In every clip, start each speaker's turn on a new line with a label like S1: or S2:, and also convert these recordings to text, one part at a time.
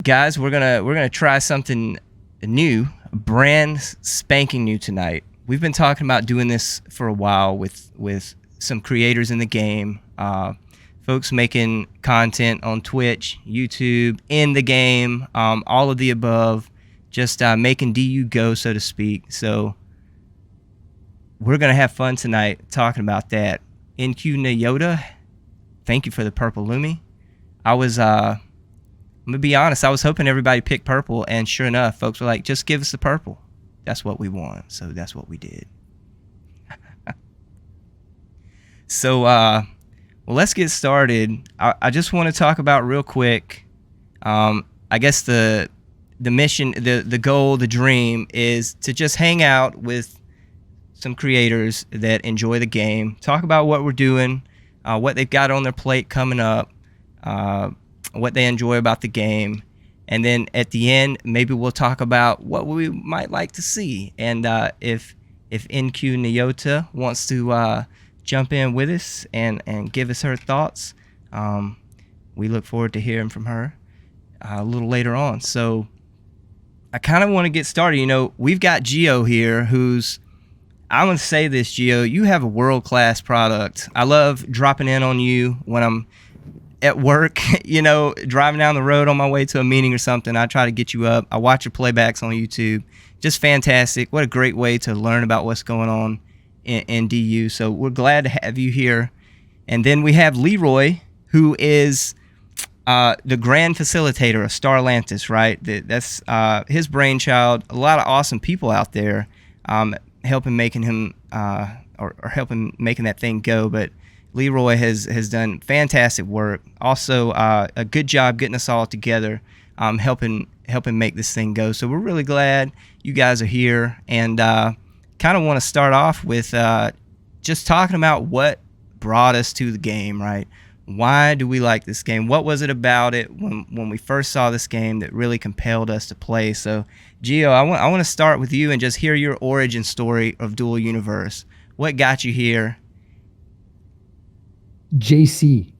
S1: guys, we're gonna try something new, brand spanking new tonight. We've been talking about doing this for a while with some creators in the game, folks making content on Twitch, YouTube, in the game, all of the above, just making DU go, so to speak. So we're gonna have fun tonight talking about that. NQ-Nyota, thank you for the purple Lumi. I was I'm gonna be honest, I was hoping everybody picked purple, and sure enough, folks were like, just give us the purple. That's what we want. So that's what we did. So well, let's get started. I just want to talk about real quick, I guess the mission, the goal, the dream is to just hang out with some creators that enjoy the game, talk about what we're doing, what they've got on their plate coming up, what they enjoy about the game, and then at the end maybe we'll talk about what we might like to see. And if NQ-Nyota wants to jump in with us and give us her thoughts, we look forward to hearing from her a little later on. So I kind of want to get started. You know, we've got Geo here, who's, I'm going to say this, Geo, you have a world-class product. I love dropping in on you when I'm at work, you know, driving down the road on my way to a meeting or something. I try to get you up. I watch your playbacks on YouTube. Just fantastic. What a great way to learn about what's going on in DU. So we're glad to have you here. And then we have Leeroy, who is the grand facilitator of Starlantis, right? That's his brainchild. A lot of awesome people out there helping making him or helping making that thing go. But Leeroy has done fantastic work. Also, a good job getting us all together, helping make this thing go. So we're really glad you guys are here, and kind of want to start off with just talking about what brought us to the game, right? Why do we like this game? What was it about it when we first saw this game that really compelled us to play? So, Geo, I want to start with you and just hear your origin story of Dual Universe. What got you here?
S2: JC.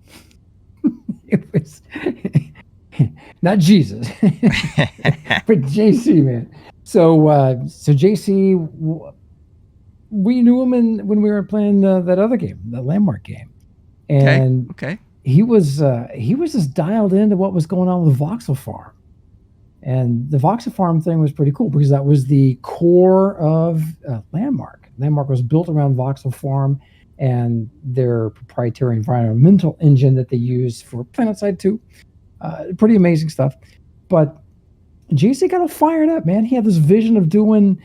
S2: It was not Jesus, but JC, man. So JC, we knew him when we were playing that other game, the Landmark game, and
S1: okay.
S2: He was just dialed into what was going on with Voxel Farm, and the Voxel Farm thing was pretty cool because that was the core of Landmark. Landmark was built around Voxel Farm and their proprietary environmental engine that they use for PlanetSide 2. Pretty amazing stuff. But JC got all fired up, man. He had this vision of doing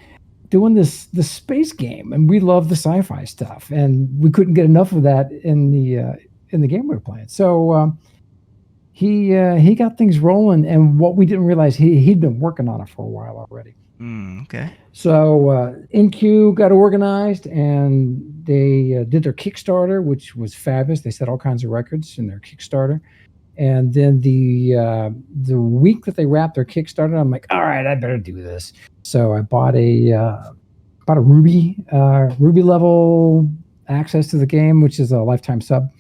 S2: this space game, and we love the sci-fi stuff, and we couldn't get enough of that in the game we were playing. So he got things rolling, and what we didn't realize, he'd been working on it for a while already.
S1: Okay.
S2: So NQ got organized, and they did their Kickstarter, which was fabulous. They set all kinds of records in their Kickstarter. And then the week that they wrapped their Kickstarter, I'm like, all right, I better do this. So I bought a Ruby level access to the game, which is a lifetime sub.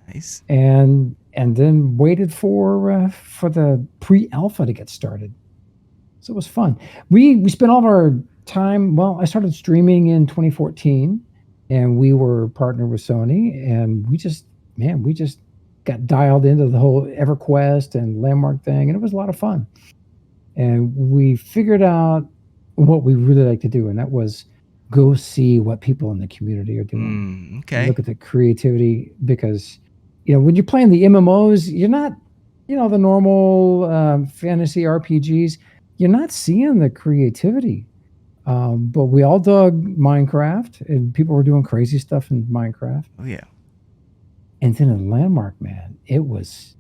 S1: Nice.
S2: And then waited for the pre-alpha to get started. So it was fun. We spent all of our time. Well, I started streaming in 2014, and we were partnered with Sony, and we just got dialed into the whole EverQuest and Landmark thing, and it was a lot of fun. And we figured out what we really like to do, and that was go see what people in the community are doing.
S1: Okay.
S2: Look at the creativity, because when you're playing the MMOs, you're not, the normal fantasy RPGs. You're not seeing the creativity. But we all dug Minecraft, and people were doing crazy stuff in Minecraft.
S1: Oh yeah. And
S2: then in Landmark, man, it was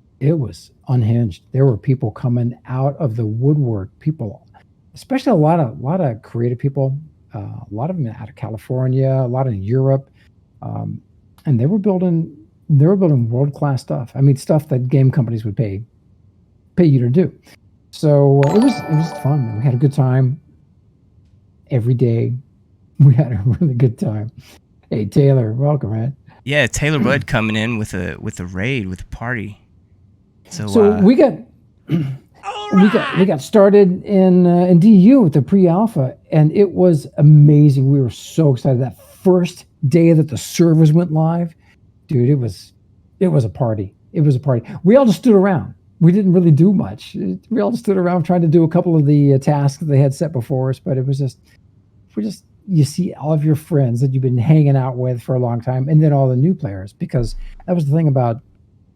S2: unhinged. There were people coming out of the woodwork. People, especially a lot of creative people, a lot of them out of California, a lot in Europe, and they were building world-class stuff. I mean, stuff that game companies would pay you to do. So it was fun. We had a good time every day. We had a really good time. Hey, Taylor, welcome, man.
S1: Yeah, Taylor Budd coming in with a raid, with a party.
S2: So we got.
S3: All
S2: we got started in DU with the pre-alpha, and it was amazing. We were so excited. That first day that the servers went live, dude, it was a party. It was a party. We all just stood around. We didn't really do much. We all just stood around trying to do a couple of the tasks that they had set before us, but it was just you see all of your friends that you've been hanging out with for a long time, and then all the new players, because that was the thing about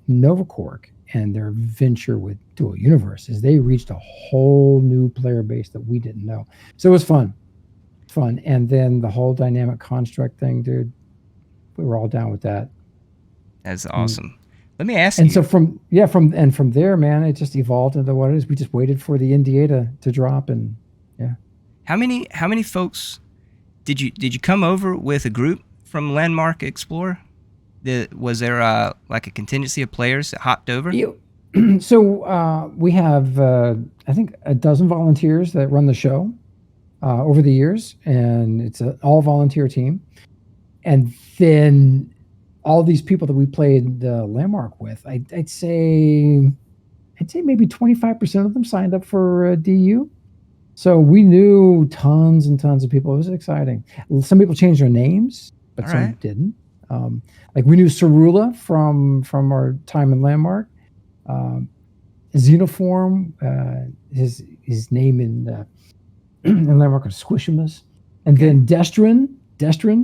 S2: Novaquark and their venture with Dual Universe is they reached a whole new player base that we didn't know. So it was fun. And then the whole dynamic construct thing, dude, we were all down with that.
S1: That's awesome. Let me ask
S2: and
S1: you.
S2: So from there, man, it just evolved into what it is. We just waited for the NDA to drop, and yeah.
S1: How many folks did you come over with a group from LandmarkExplorer? Was there like a contingency of players that hopped over?
S2: So we have I think a dozen volunteers that run the show over the years, and it's an all volunteer team. And then all these people that we played Landmark with, I'd say maybe 25% of them signed up for DU. So we knew tons and tons of people. It was exciting. Some people changed their names, but some didn't. Like we knew Cerula from our time in Landmark. Xenoform, his name in Landmark was Squishimus. And then Destrin,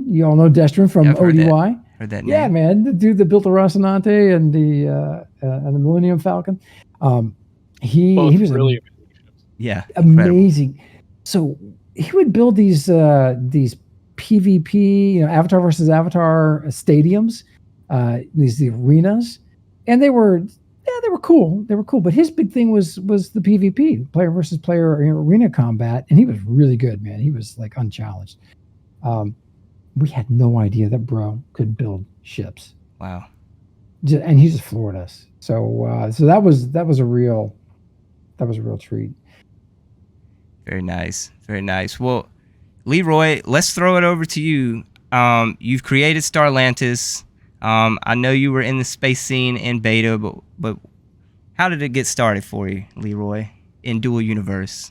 S2: you all know Destrin from ODY.
S1: Heard that name.
S2: Yeah, man, the dude that built the Rocinante and the Millennium Falcon. He was
S3: really
S2: amazing. So he would build these PvP, Avatar versus Avatar stadiums, the arenas, and they were cool. They were cool, but his big thing was the PvP, player versus player arena combat, and he was really good, man. He was like unchallenged. We had no idea that bro could build ships.
S1: Wow.
S2: And he just floored us. So that was a real treat.
S1: Very nice. Very nice. Well, Leeroy, let's throw it over to you. You've created Starlantis. I know you were in the space scene in beta, but how did it get started for you, Leeroy, in Dual Universe?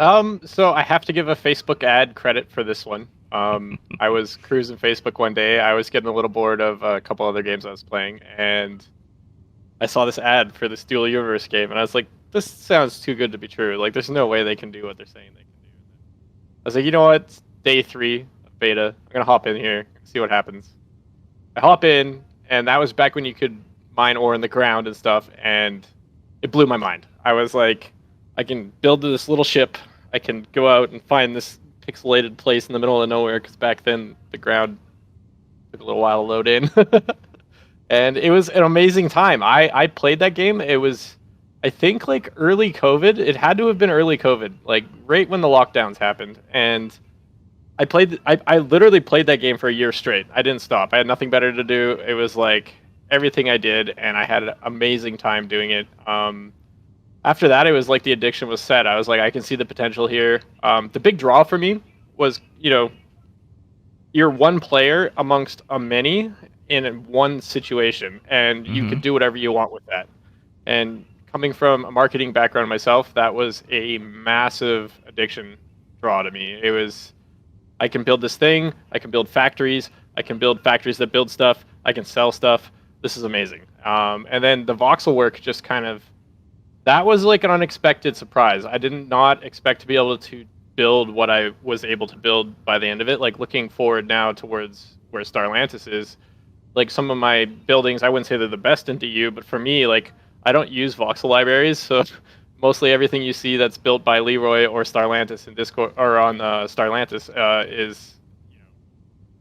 S3: So I have to give a Facebook ad credit for this one. I was cruising Facebook one day. I was getting a little bored of a couple other games I was playing, and I saw this ad for this Dual Universe game, and I was like, this sounds too good to be true. Like, there's no way they can do what they're saying they can do. I was like, you know what? It's day 3 of beta. I'm going to hop in here, see what happens. I hop in, and that was back when you could mine ore in the ground and stuff, and it blew my mind. I was like, I can build this little ship. I can go out and find this pixelated place in the middle of nowhere, because back then the ground took a little while to load in. And it was an amazing time. I played that game. It was, I think, like early COVID. It had to have been early COVID, like right when the lockdowns happened. And I literally played that game for a year straight. I didn't stop. I had nothing better to do. It was like everything I did, and I had an amazing time doing it. After that, it was like the addiction was set. I was like, I can see the potential here. The big draw for me was, you're one player amongst a many in one situation, and you could do whatever you want with that. And coming from a marketing background myself, that was a massive addiction draw to me. It was, I can build this thing, I can build factories, I can build factories that build stuff, I can sell stuff. This is amazing. And then the voxel work just kind of, that was like an unexpected surprise. I did not expect to be able to build what I was able to build by the end of it. Like, looking forward now towards where Starlantis is, like some of my buildings, I wouldn't say they're the best in DU, but for me, like, I don't use voxel libraries, so mostly everything you see that's built by Leeroy or Starlantis in Discord or on Starlantis is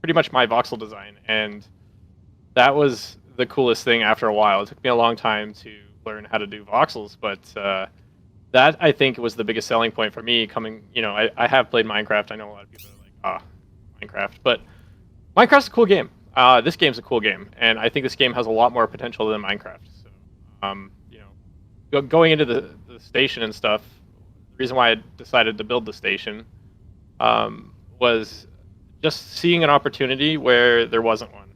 S3: pretty much my voxel design, and that was the coolest thing. After a while, it took me a long time to learn how to do voxels, but that, I think, was the biggest selling point for me. Coming, I have played Minecraft. I know a lot of people are like, Minecraft, but Minecraft's a cool game. This game's a cool game, and I think this game has a lot more potential than Minecraft. So, going into the station and stuff, the reason why I decided to build the station was just seeing an opportunity where there wasn't one.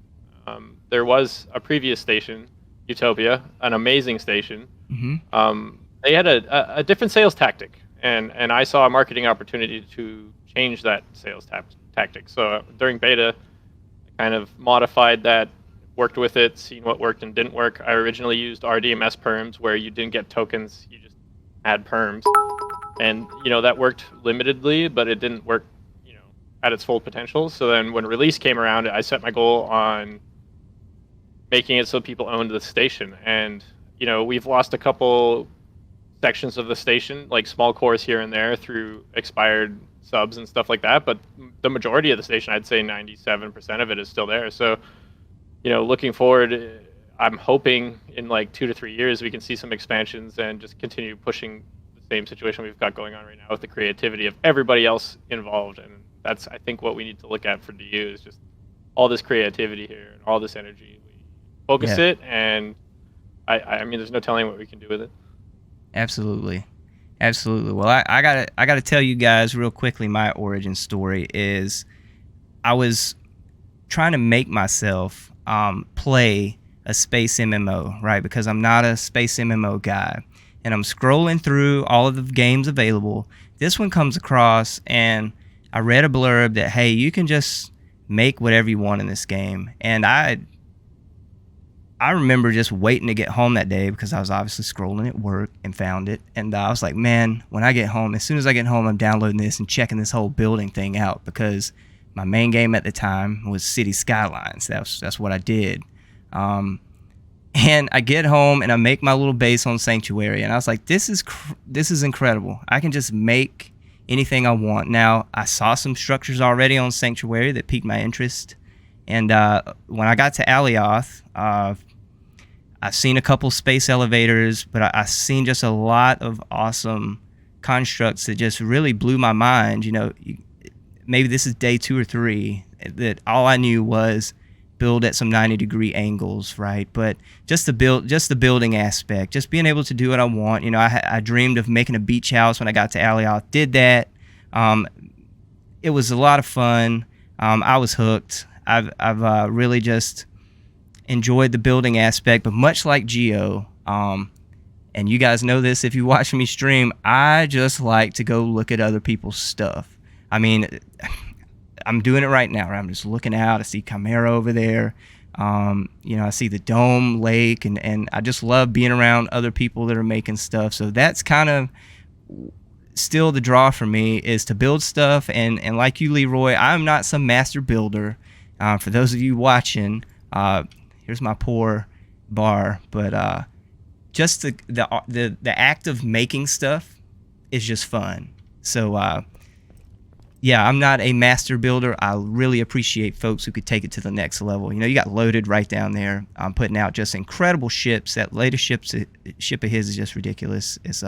S3: There was a previous station, Utopia, an amazing station, and they had a different sales tactic, and I saw a marketing opportunity to change that sales tactic. So during beta, I kind of modified that, worked with it, seen what worked and didn't work. I originally used RDMS perms, where you didn't get tokens, you just had perms, and that worked limitedly, but it didn't work at its full potential. So then when release came around, I set my goal on making it so people owned the station, and we've lost a couple sections of the station, like small cores here and there through expired subs and stuff like that, but the majority of the station, I'd say 97% of it, is still there. So looking forward, I'm hoping in like 2 to 3 years we can see some expansions and just continue pushing the same situation we've got going on right now with the creativity of everybody else involved. And that's, I think, what we need to look at for DU is just all this creativity here and all this energy. We focus it, and I mean, there's no telling what we can do with it.
S1: Absolutely. Well, I gotta tell you guys real quickly, my origin story is I was trying to make myself play a space MMO, right? Because I'm not a space MMO guy. And I'm scrolling through all of the games available. This one comes across, and I read a blurb that, hey, you can just make whatever you want in this game. And I remember just waiting to get home that day, because I was obviously scrolling at work and found it. And I was like, man, when I get home, as soon as I get home, I'm downloading this and checking this whole building thing out, because my main game at the time was City Skylines. That's what I did. And I get home and I make my little base on Sanctuary, and I was like, this is incredible. I can just make anything I want. Now, I saw some structures already on Sanctuary that piqued my interest. And when I got to Alioth, I've seen a couple space elevators, but I've seen just a lot of awesome constructs that just really blew my mind. Maybe this is day 2 or 3, that all I knew was build at some 90-degree angles, right? But just the building aspect, just being able to do what I want. I dreamed of making a beach house when I got to Alioth. Did that. It was a lot of fun. I was hooked. I've really just enjoyed the building aspect. But much like Geo, and you guys know this if you watch me stream, I just like to go look at other people's stuff. I mean, I'm doing it right now, right? I'm just looking out. I see Chimera over there. I see the Dome Lake, and I just love being around other people that are making stuff. So that's kind of still the draw for me, is to build stuff. And like you, Leeroy, I'm not some master builder. For those of you watching, here's my poor bar. But just the act of making stuff is just fun. So yeah, I'm not a master builder. I really appreciate folks who could take it to the next level. You got Loaded right down there. I'm putting out just incredible ships. That latest ship of his is just ridiculous. It's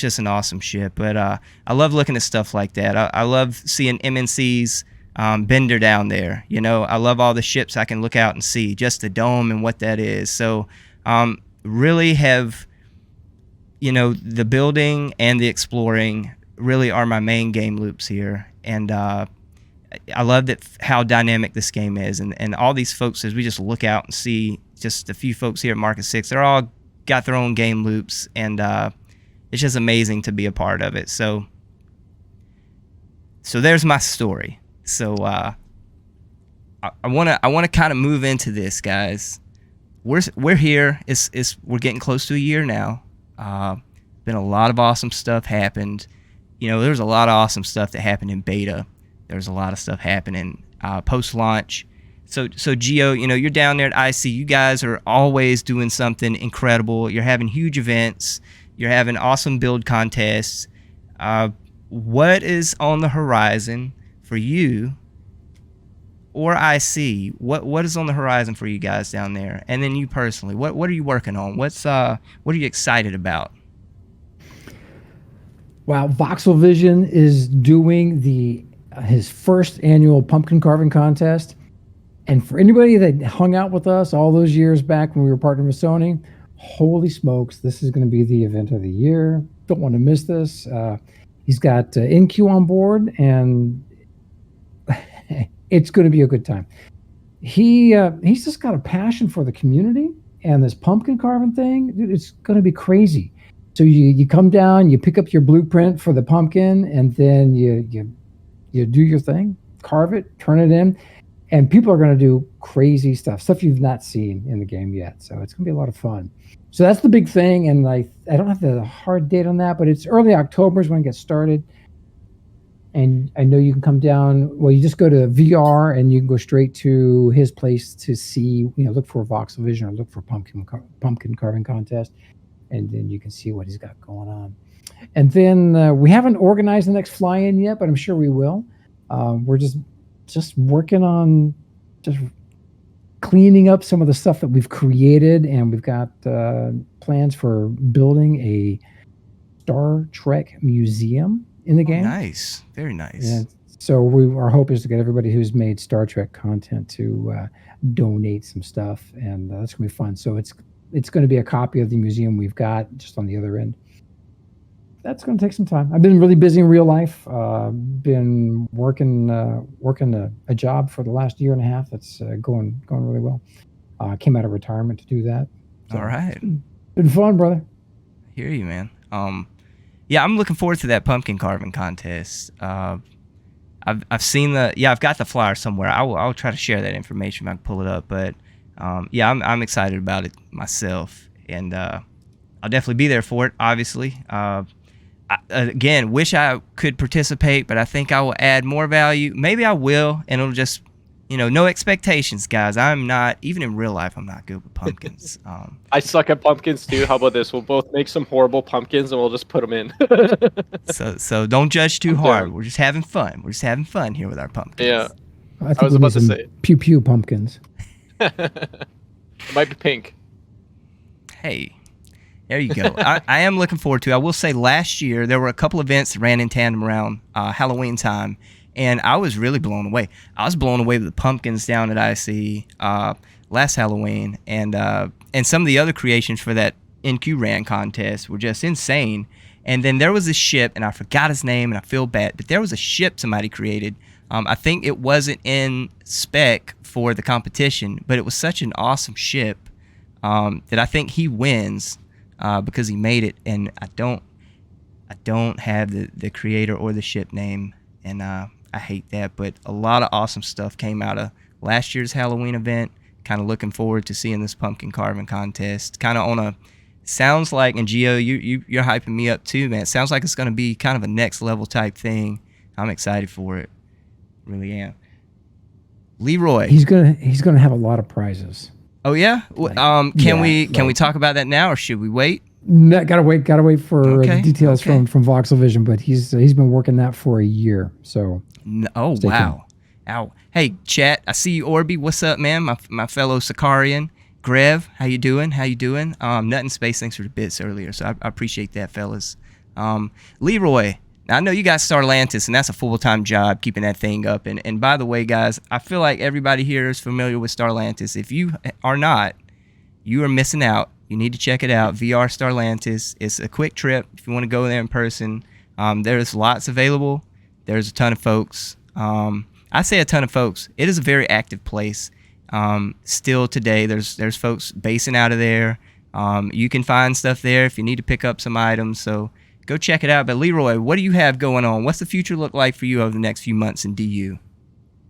S1: just an awesome ship. But I love looking at stuff like that. I love seeing MNC's Bender down there. I love all the ships I can look out and see, just the dome and what that is. So really have, the building and the exploring really are my main game loops here. And I love how dynamic this game is. And all these folks, as we just look out and see just a few folks here at Market 6, they're all got their own game loops. And it's just amazing to be a part of it. So there's my story. So I want to kind of move into this, guys. We're here. We're getting close to a year now. Been a lot of awesome stuff happened. There's a lot of awesome stuff that happened in beta. There's a lot of stuff happening post-launch. So Geo, you're down there at IC. You guys are always doing something incredible. You're having huge events. You're having awesome build contests. What is on the horizon for you or IC? What is on the horizon for you guys down there? And then you personally, what are you working on? What are you excited about?
S2: Wow, Voxelvision is doing his first annual pumpkin carving contest. And for anybody that hung out with us all those years back when we were partnered with Sony, holy smokes, this is going to be the event of the year. Don't want to miss this. He's got NQ on board, and it's going to be a good time. He's just got a passion for the community, and this pumpkin carving thing, dude, it's going to be crazy. So you come down, you pick up your blueprint for the pumpkin, and then you do your thing, carve it, turn it in, and people are going to do crazy stuff you've not seen in the game yet. So it's going to be a lot of fun. So that's the big thing, and I don't have the hard date on that, but it's early October is when it gets started. And I know you can come down. Well, you just go to VR and you can go straight to his place to see, look for Voxelvision or look for pumpkin carving contest, and then you can see what he's got going on. And then we haven't organized the next fly-in yet, but I'm sure we will. We're just working on just cleaning up some of the stuff that we've created, and we've got plans for building a Star Trek museum in the game.
S1: Nice, very nice.
S2: And so our hope is to get everybody who's made Star Trek content to donate some stuff, and that's gonna be fun. So it's going to be a copy of the museum we've got just on the other end. That's going to take some time. I've been really busy in real life. Been working a job for the last year and a half. That's going really well. Came out of retirement to do that.
S1: So all right.
S2: Been fun, brother.
S1: I hear you, man. Yeah, I'm looking forward to that pumpkin carving contest. I've seen I've got the flyer somewhere. I'll try to share that information if I can pull it up. But yeah, I'm excited about it myself, and I'll definitely be there for it. Obviously, again, wish I could participate, but I think I will add more value. Maybe I will, and it'll just, no expectations, guys. I'm not, even in real life, I'm not good with pumpkins.
S3: I suck at pumpkins too. How about this? We'll both make some horrible pumpkins and we'll just put them in.
S1: so don't judge too hard. We're just having fun. We're just having fun here with our pumpkins.
S3: Yeah.
S2: I was about to say pew pew pumpkins.
S3: It might be pink.
S1: Hey. There you go. I am looking forward to it. I will say last year there were a couple events that ran in tandem around Halloween time, and I was really blown away. I was blown away with the pumpkins down at IC last Halloween, and some of the other creations for that NQ ran contest were just insane. And then there was this ship, and I forgot his name, and I feel bad, but there was a ship somebody created. I think it wasn't in spec for the competition, but it was such an awesome ship that I think he wins. Because he made it, and I don't have the creator or the ship name, and I hate that. But a lot of awesome stuff came out of last year's Halloween event. Kind of looking forward to seeing this pumpkin carving contest. Kind of on a, sounds like, and Gio, you're hyping me up too, man. It sounds like it's going to be kind of a next level type thing. I'm excited for it, really am. Leeroy,
S2: he's gonna have a lot of prizes.
S1: Oh yeah. Can we talk about that now, or should we wait?
S2: No, gotta wait for the details from Voxelvision. But he's been working that for a year. So.
S1: Oh wow. Ow. Hey chat, I see you, Orby. What's up, man? My fellow Sicarian. Grev, how you doing? Nut Space, thanks for the bits earlier. So I appreciate that, fellas. Leeroy. Now, I know you got Starlantis, and that's a full-time job keeping that thing up. And by the way, guys, I feel like everybody here is familiar with Starlantis. If you are not, you are missing out. You need to check it out. VR Starlantis. It's a quick trip if you want to go there in person. There's lots available. There's a ton of folks. I say a ton of folks. It is a very active place. Still today, there's folks basing out of there. You can find stuff there if you need to pick up some items. So go check it out. But Leeroy, what do you have going on? What's the future look like for you over the next few months in DU?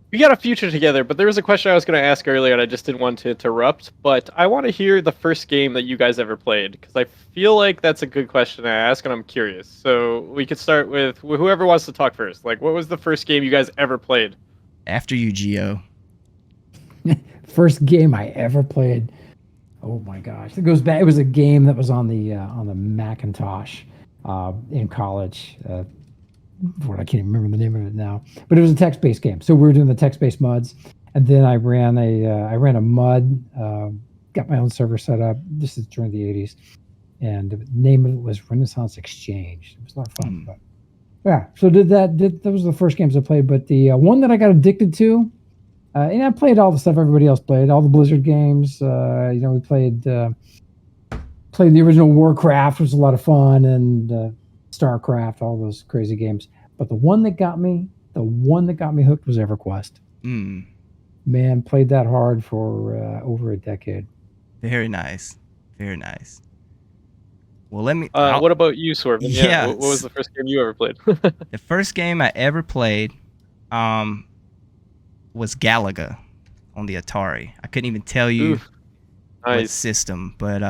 S3: We got a future together, but there was a question I was going to ask earlier, and I just didn't want to interrupt. But I want to hear the first game that you guys ever played, because I feel like that's a good question to ask, and I'm curious. So we could start with whoever wants to talk first. Like, what was the first game you guys ever played?
S1: After you, Gio.
S2: First game I ever played. Oh my gosh, it goes back. It was a game that was on the Macintosh. In college, I can't even remember the name of it now, but it was a text-based game. So we were doing the text-based MUDs, and then I ran a MUD, got my own server set up. This is during the '80s, and the name of it was Renaissance Exchange. It was a lot of fun. But yeah, so that was the first games I played. But the one that I got addicted to, and I played all the stuff everybody else played, all the Blizzard games. We played the original Warcraft, which was a lot of fun, and StarCraft, all those crazy games. But the one that got me hooked was EverQuest. Man, played that hard for over a decade.
S1: Very nice. Very nice. Well, let me.
S3: What about you, Sorvin?
S1: Yeah.
S3: What was the first game you ever played?
S1: The first game I ever played was Galaga on the Atari. I couldn't even tell you
S3: Oof,
S1: what
S3: nice.
S1: system, but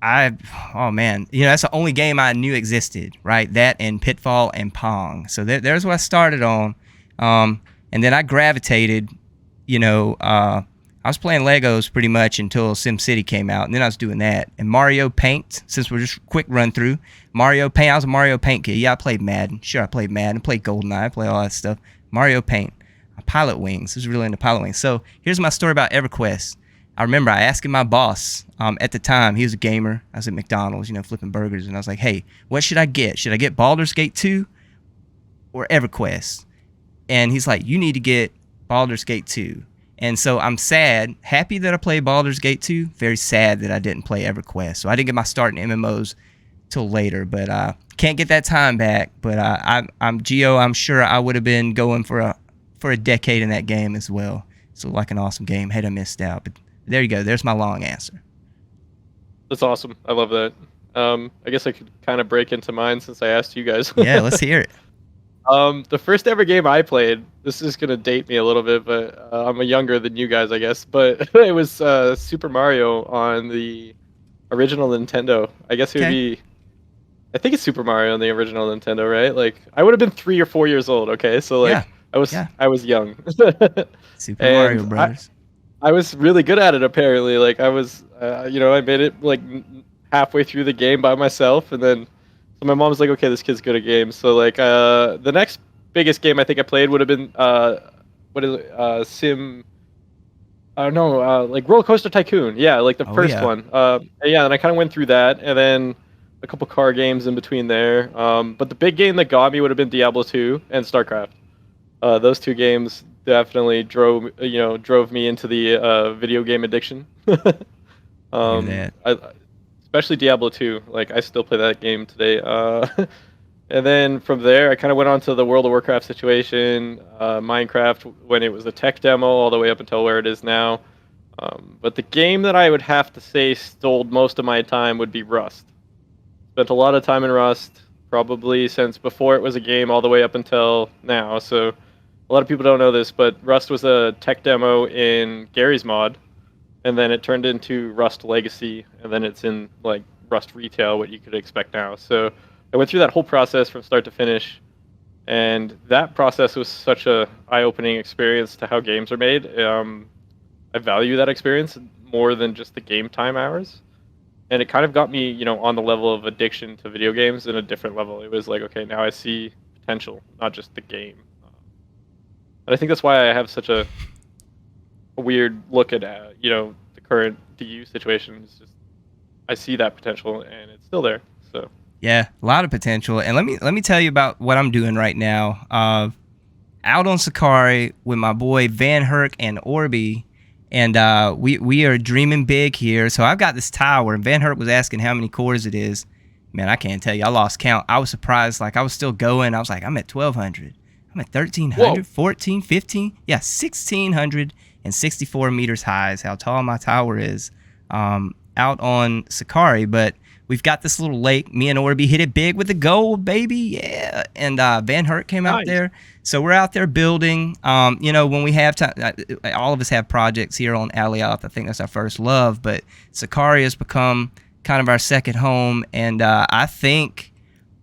S1: oh man, that's the only game I knew existed, right? That and Pitfall and Pong. So there's what I started on, and then I gravitated. I was playing Legos pretty much until SimCity came out, and then I was doing that. And Mario Paint, since we're just quick run through, Mario Paint, I was a Mario Paint kid. Yeah, I played Madden. Sure, I played Madden, played GoldenEye, I played all that stuff. Mario Paint. Pilot Wings. I was really into Pilot Wings. So here's my story about EverQuest. I remember I asking my boss at the time, he was a gamer. I was at McDonald's, flipping burgers, and I was like, hey, what should I get? Should I get Baldur's Gate 2 or EverQuest? And he's like, you need to get Baldur's Gate 2. And so I'm sad, happy that I played Baldur's Gate 2, very sad that I didn't play EverQuest. So I didn't get my start in MMOs till later, but can't get that time back. But I'm Geo, I'm sure I would have been going for a decade in that game as well. So like an awesome game. Had I missed out, but there you go. There's my long answer.
S3: That's awesome. I love that. I guess I could kind of break into mine since I asked you guys.
S1: Yeah, let's hear it.
S3: The first ever game I played, this is going to date me a little bit, but I'm younger than you guys, I guess. But it was Super Mario on the original Nintendo. I guess it would be... I think it's Super Mario on the original Nintendo, right? Like, I would have been 3 or 4 years old, okay? So, like,
S1: yeah.
S3: I was young.
S1: Super Mario Brothers.
S3: I was really good at it, apparently. Like, I was, I made it, like, halfway through the game by myself, and then... So my mom's like, okay, this kid's good at games. So like the next biggest game I think I played would have been what is it? Like Roller Coaster Tycoon. Yeah, like the first one. Yeah, and I kind of went through that, and then a couple car games in between there. But the big game that got me would have been Diablo 2 and StarCraft. Those two games definitely drove me into the video game addiction. Especially Diablo 2. Like, I still play that game today. And then from there, I kind of went on to the World of Warcraft situation, Minecraft when it was a tech demo, all the way up until where it is now. But the game that I would have to say stole most of my time would be Rust. Spent a lot of time in Rust, probably since before it was a game all the way up until now. So a lot of people don't know this, but Rust was a tech demo in Gary's mod. And then it turned into Rust Legacy, and then it's in like Rust Retail, what you could expect now. So I went through that whole process from start to finish, and that process was such a eye-opening experience to how games are made. I value that experience more than just the game time hours, and it kind of got me, on the level of addiction to video games in a different level. It was like, okay, now I see potential, not just the game. And I think that's why I have such a weird look at the current DU situation. It's just I see that potential and it's still there. So
S1: yeah, a lot of potential. And let me tell you about what I'm doing right now. Out on Sakari with my boy Van Herk and Orby, and we are dreaming big here. So I've got this tower, and Van Herk was asking how many cores it is. Man, I can't tell you. I lost count. I was surprised. Like, I was still going. I was like, I'm at 1,200. I'm at 1,300, 14, 15. Yeah, 1,664 meters high is how tall my tower is out on Sakari. But we've got this little lake. Me and Orby hit it big with the gold, baby. Yeah. And Van Herk came out there. So we're out there building. When we have time, all of us have projects here on Alioth. I think that's our first love. But Sakari has become kind of our second home. And I think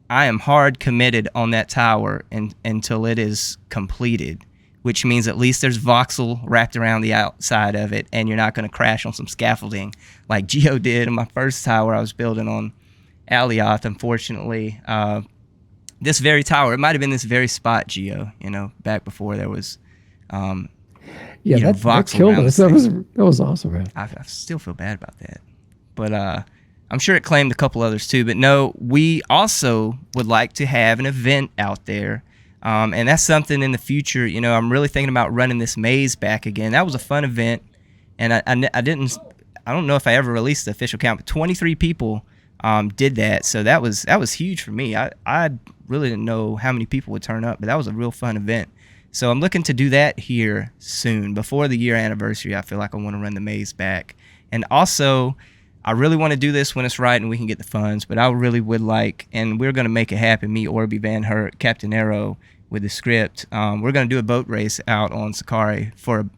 S1: I am hard committed on that tower until it is completed, which means at least there's voxel wrapped around the outside of it, and you're not going to crash on some scaffolding like Geo did in my first tower I was building on Alioth. Unfortunately, this very tower, it might have been this very spot, Geo, back before there was
S2: that killed us. That was awesome, man.
S1: I still feel bad about that, but I'm sure it claimed a couple others too. But no, we also would like to have an event out there. And that's something in the future. I'm really thinking about running this maze back again. That was a fun event, and I don't know if I ever released the official count, but 23 people did that. So that was huge for me. I really didn't know how many people would turn up, but that was a real fun event. So I'm looking to do that here soon, before the year anniversary. I feel like I want to run the maze back, and also I really want to do this when it's right and we can get the funds, but I really would like, and we're going to make it happen, me, Orby Van Hurt, Captain Arrow, with the script. We're going to do a boat race out on Sakari for,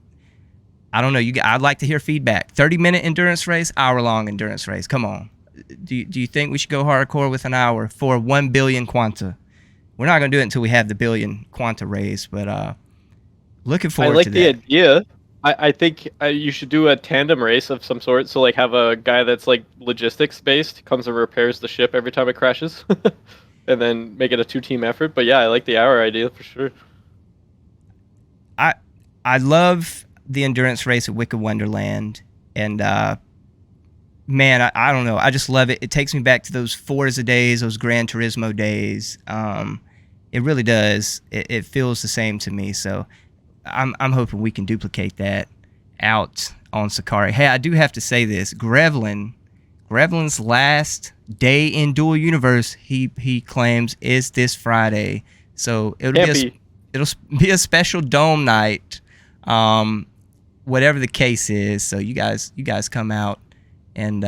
S1: I don't know, I'd like to hear feedback. 30-minute endurance race, hour-long endurance race. Come on. Do you think we should go hardcore with an hour for 1 billion quanta? We're not going to do it until we have the billion quanta raised, but looking forward to that.
S3: I like the idea. I think you should do a tandem race of some sort. So like have a guy that's like logistics based, comes and repairs the ship every time it crashes, and then make it a 2-team effort. But yeah, I like the hour idea for sure.
S1: I love the endurance race at Wicked Wonderland, and man, I don't know. I just love it. It takes me back to those Forza days, those Gran Turismo days. It really does. It feels the same to me. So I'm hoping we can duplicate that out on Sakari. Hey, I do have to say this. Grevlin's last day in Dual Universe, he claims, is this Friday. So it'll be a special dome night, whatever the case is. So you guys come out and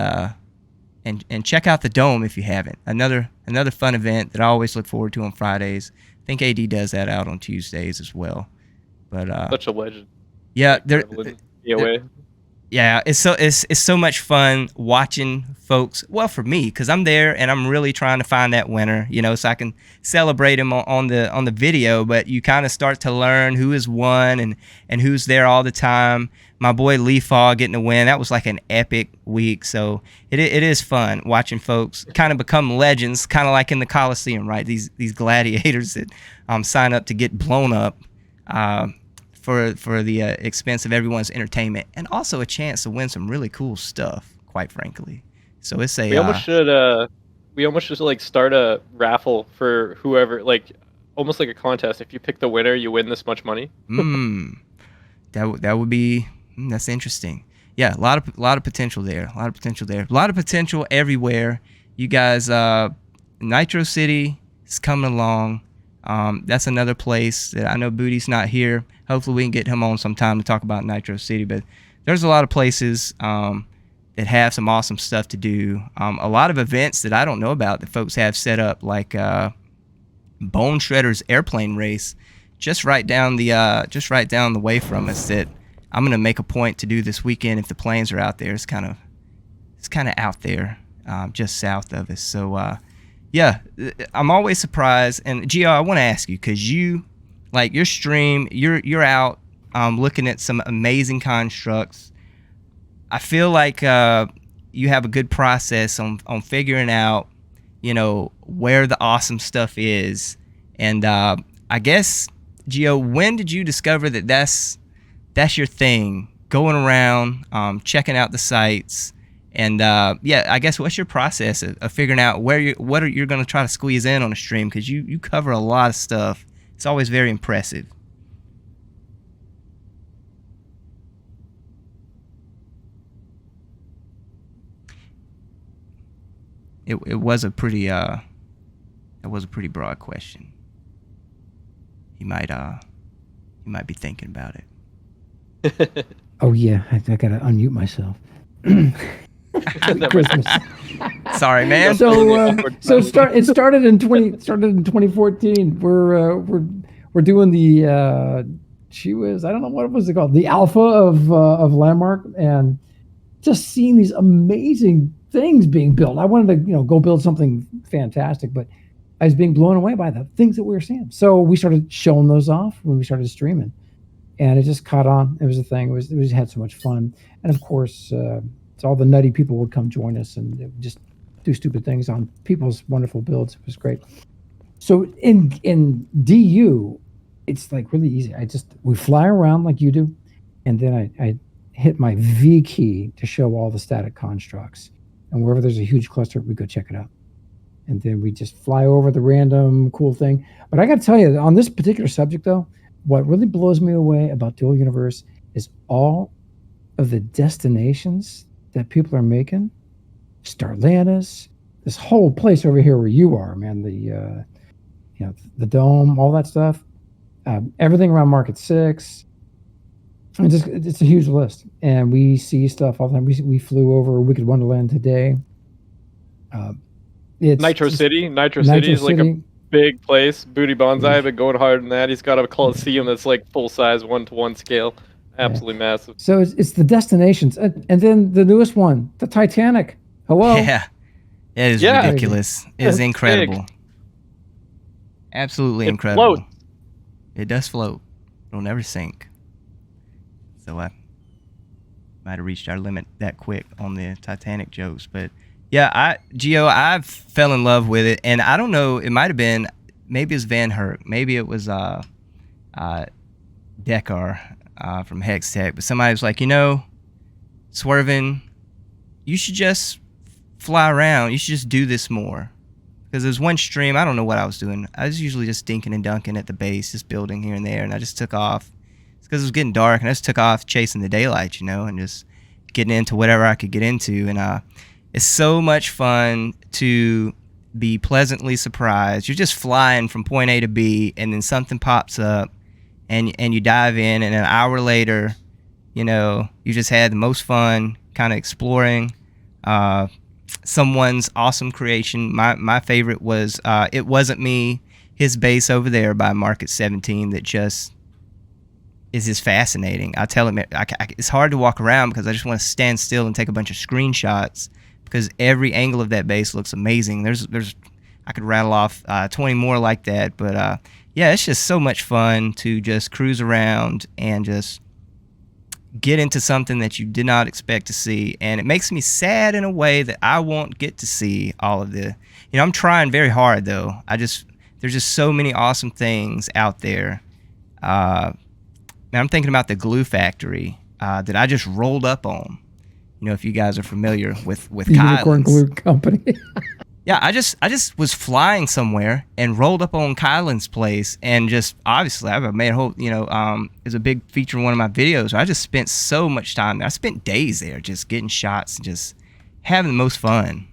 S1: check out the dome if you haven't. Another fun event that I always look forward to on Fridays. I think AD does that out on Tuesdays as well. But
S3: such a legend.
S1: Yeah,
S3: Yeah,
S1: it's so much fun watching folks. Well, for me, because I'm there and I'm really trying to find that winner, so I can celebrate him on the video. But you kind of start to learn who has won and who's there all the time. My boy Leeroy getting a win, that was like an epic week. So it is fun watching folks kind of become legends, kind of like in the Coliseum, right? These gladiators that sign up to get blown up. For the expense of everyone's entertainment, and also a chance to win some really cool stuff, quite frankly. So it's a
S3: we almost should like start a raffle for whoever, like almost like a contest. If you pick the winner, you win this much money.
S1: That would be that's interesting. Yeah, a lot of potential there. A lot of potential everywhere. You guys, Nitro City is coming along. That's another place that I know Booty's not here. Hopefully we can get him on sometime to talk about Nitro City. But there's a lot of places that have some awesome stuff to do. A lot of events that I don't know about that folks have set up, like Bone Shredder's airplane race, just right down the way from us. That I'm gonna make a point to do this weekend if the planes are out there. It's kind of out there, just south of us. So. Yeah, I'm always surprised. And Gio, I want to ask you, because you, like your stream, you're out looking at some amazing constructs. I feel like you have a good process on figuring out, where the awesome stuff is. And I guess, Gio, when did you discover that that's your thing? Going around, checking out the sites. And I guess what's your process of figuring out what you're going to try to squeeze in on a stream, because you cover a lot of stuff. It's always very impressive. It was a pretty broad question. You might be thinking about it.
S2: Oh yeah, I gotta unmute myself. Christmas.
S1: Sorry, man.
S2: It started in 2014. We're doing the she was, I don't know, what was it called, the alpha of Landmark, and just seeing these amazing things being built. I wanted to go build something fantastic, but I was being blown away by the things that we were seeing. So we started showing those off when we started streaming, and it just caught on. It was a thing. We just had so much fun, and of course. So all the nutty people would come join us and just do stupid things on people's wonderful builds. It was great. So in DU, it's like really easy. We fly around like you do, and then I hit my V key to show all the static constructs. And wherever there's a huge cluster, we go check it out. And then we just fly over the random cool thing. But I got to tell you, on this particular subject, though, what really blows me away about Dual Universe is all of the destinations that people are making. Starlantis, this whole place over here where you are, man, the dome, all that stuff, everything around Market 6, It's a huge list, and we see stuff all the time. We flew over Wicked Wonderland today. It's
S3: Nitro
S2: just-
S3: City. Nitro
S2: Nitro
S3: City is like a
S2: City.
S3: big place. Booty Bonsai,
S2: Huge.
S3: but going harder than that. He's got a Coliseum that's like full size, 1-to-1 scale. Absolutely massive.
S2: So it's the destinations, and then the newest one, the Titanic. Hello.
S1: Yeah, it is
S3: Yeah.
S1: ridiculous. It is
S3: It's
S1: incredible.
S3: big.
S1: Absolutely
S3: It
S1: incredible.
S3: floats.
S1: It does float. It'll never sink. So I might have reached our limit that quick on the Titanic jokes, but yeah, I fell in love with it, and I don't know. It might have been, maybe it was Van Herk, maybe it was Dekar from Hex Tech, but somebody was like, Swervin, you should just fly around. You should just do this more. Because there's one stream, I don't know what I was doing. I was usually just dinking and dunking at the base, just building here and there, and I just took off. It's because it was getting dark, and I just took off chasing the daylight, and just getting into whatever I could get into. And it's so much fun to be pleasantly surprised. You're just flying from point A to B, and then something pops up, and you dive in, and an hour later, you just had the most fun kind of exploring someone's awesome creation. My favorite was It Wasn't Me, his base over there by Market 17 that just is just fascinating. I tell him it's hard to walk around because I just want to stand still and take a bunch of screenshots because every angle of that base looks amazing. There's I could rattle off 20 more like that, but yeah, it's just so much fun to just cruise around and just get into something that you did not expect to see, and it makes me sad in a way that I won't get to see all of the. I'm trying very hard though. There's just so many awesome things out there. Now I'm thinking about the glue factory that I just rolled up on. If you guys are familiar with
S2: Unicorn
S1: Kylan's.
S2: Glue Company.
S1: Yeah, I just was flying somewhere and rolled up on Kylan's place, and just obviously I've made a whole, it's a big feature in one of my videos. I just spent so much time there. I spent days there just getting shots and just having the most fun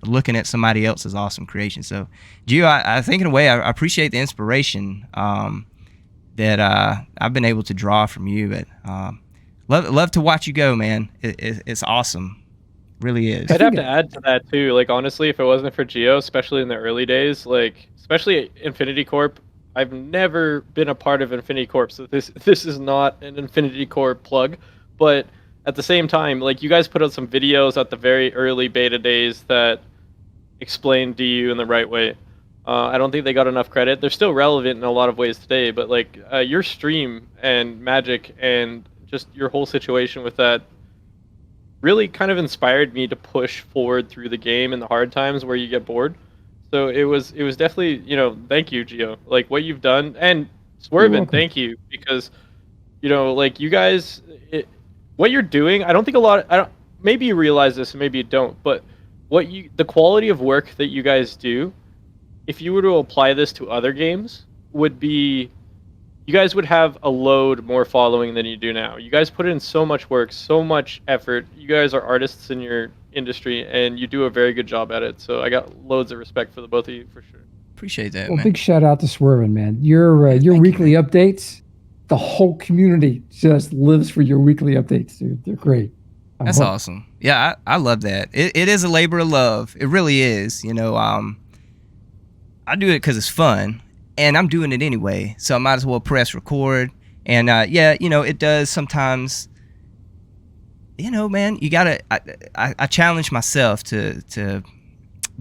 S1: looking at somebody else's awesome creation. So, Gio, I think in a way I appreciate the inspiration that I've been able to draw from you, but love to watch you go, man. It's awesome. Really is.
S3: I'd have to add to that too. Like honestly, if it wasn't for Geo, especially in the early days, like especially Infinity Corp, I've never been a part of Infinity Corp, so this is not an Infinity Corp plug. But at the same time, like you guys put out some videos at the very early beta days that explain DU in the right way. I don't think they got enough credit. They're still relevant in a lot of ways today, but like your stream and Magic and just your whole situation with that really kind of inspired me to push forward through the game in the hard times where you get bored. So it was definitely, thank you, Gio. Like what you've done, and Swervin, thank you, because like you guys, what you're doing, I don't think maybe you realize this and maybe you don't, but the quality of work that you guys do, if you were to apply this to other games, would be, you guys would have a load more following than you do now. You guys put in so much work, so much effort. You guys are artists in your industry, and you do a very good job at it. So I got loads of respect for the both of you, for sure.
S1: Appreciate that,
S2: Well,
S1: man.
S2: big shout out to Swervin, man. Your weekly updates, the whole community just lives for your weekly updates, dude. They're great.
S1: That's awesome. Yeah, I love that. It is a labor of love. It really is. I do it because it's fun. And I'm doing it anyway, so I might as well press record. And it does sometimes. Man, you gotta. I challenge myself to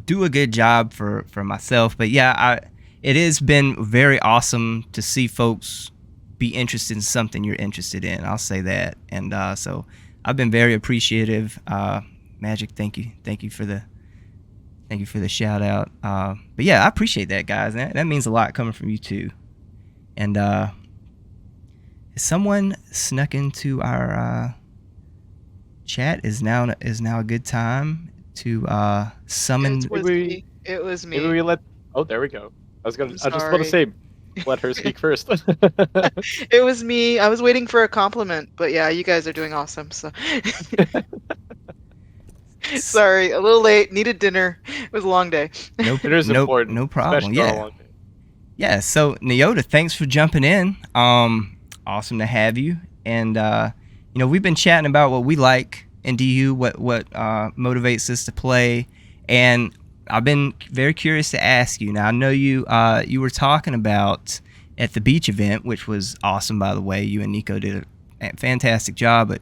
S1: do a good job for myself. But yeah, it has been very awesome to see folks be interested in something you're interested in. I'll say that. And so I've been very appreciative. Magic, thank you for the. Thank you for the shout out. But yeah, I appreciate that, guys. That means a lot coming from you too. And someone snuck into our chat. Is now a good time to summon.
S4: It was me.
S3: Maybe we let. Oh, there we go. I was just about to say, let her speak first.
S4: It was me. I was waiting for a compliment, but yeah, you guys are doing awesome. So. Sorry, a little late. Needed dinner. It was a long day.
S3: Dinner's important.
S1: No problem.
S3: Especially on a
S1: Yeah.
S3: long day.
S1: Yeah. So Nyota, thanks for jumping in. Awesome to have you. and we've been chatting about what we like in DU, what motivates us to play, and I've been very curious to ask you. Now I know you were talking about at the beach event, which was awesome, by the way. You and Nico did a fantastic job, but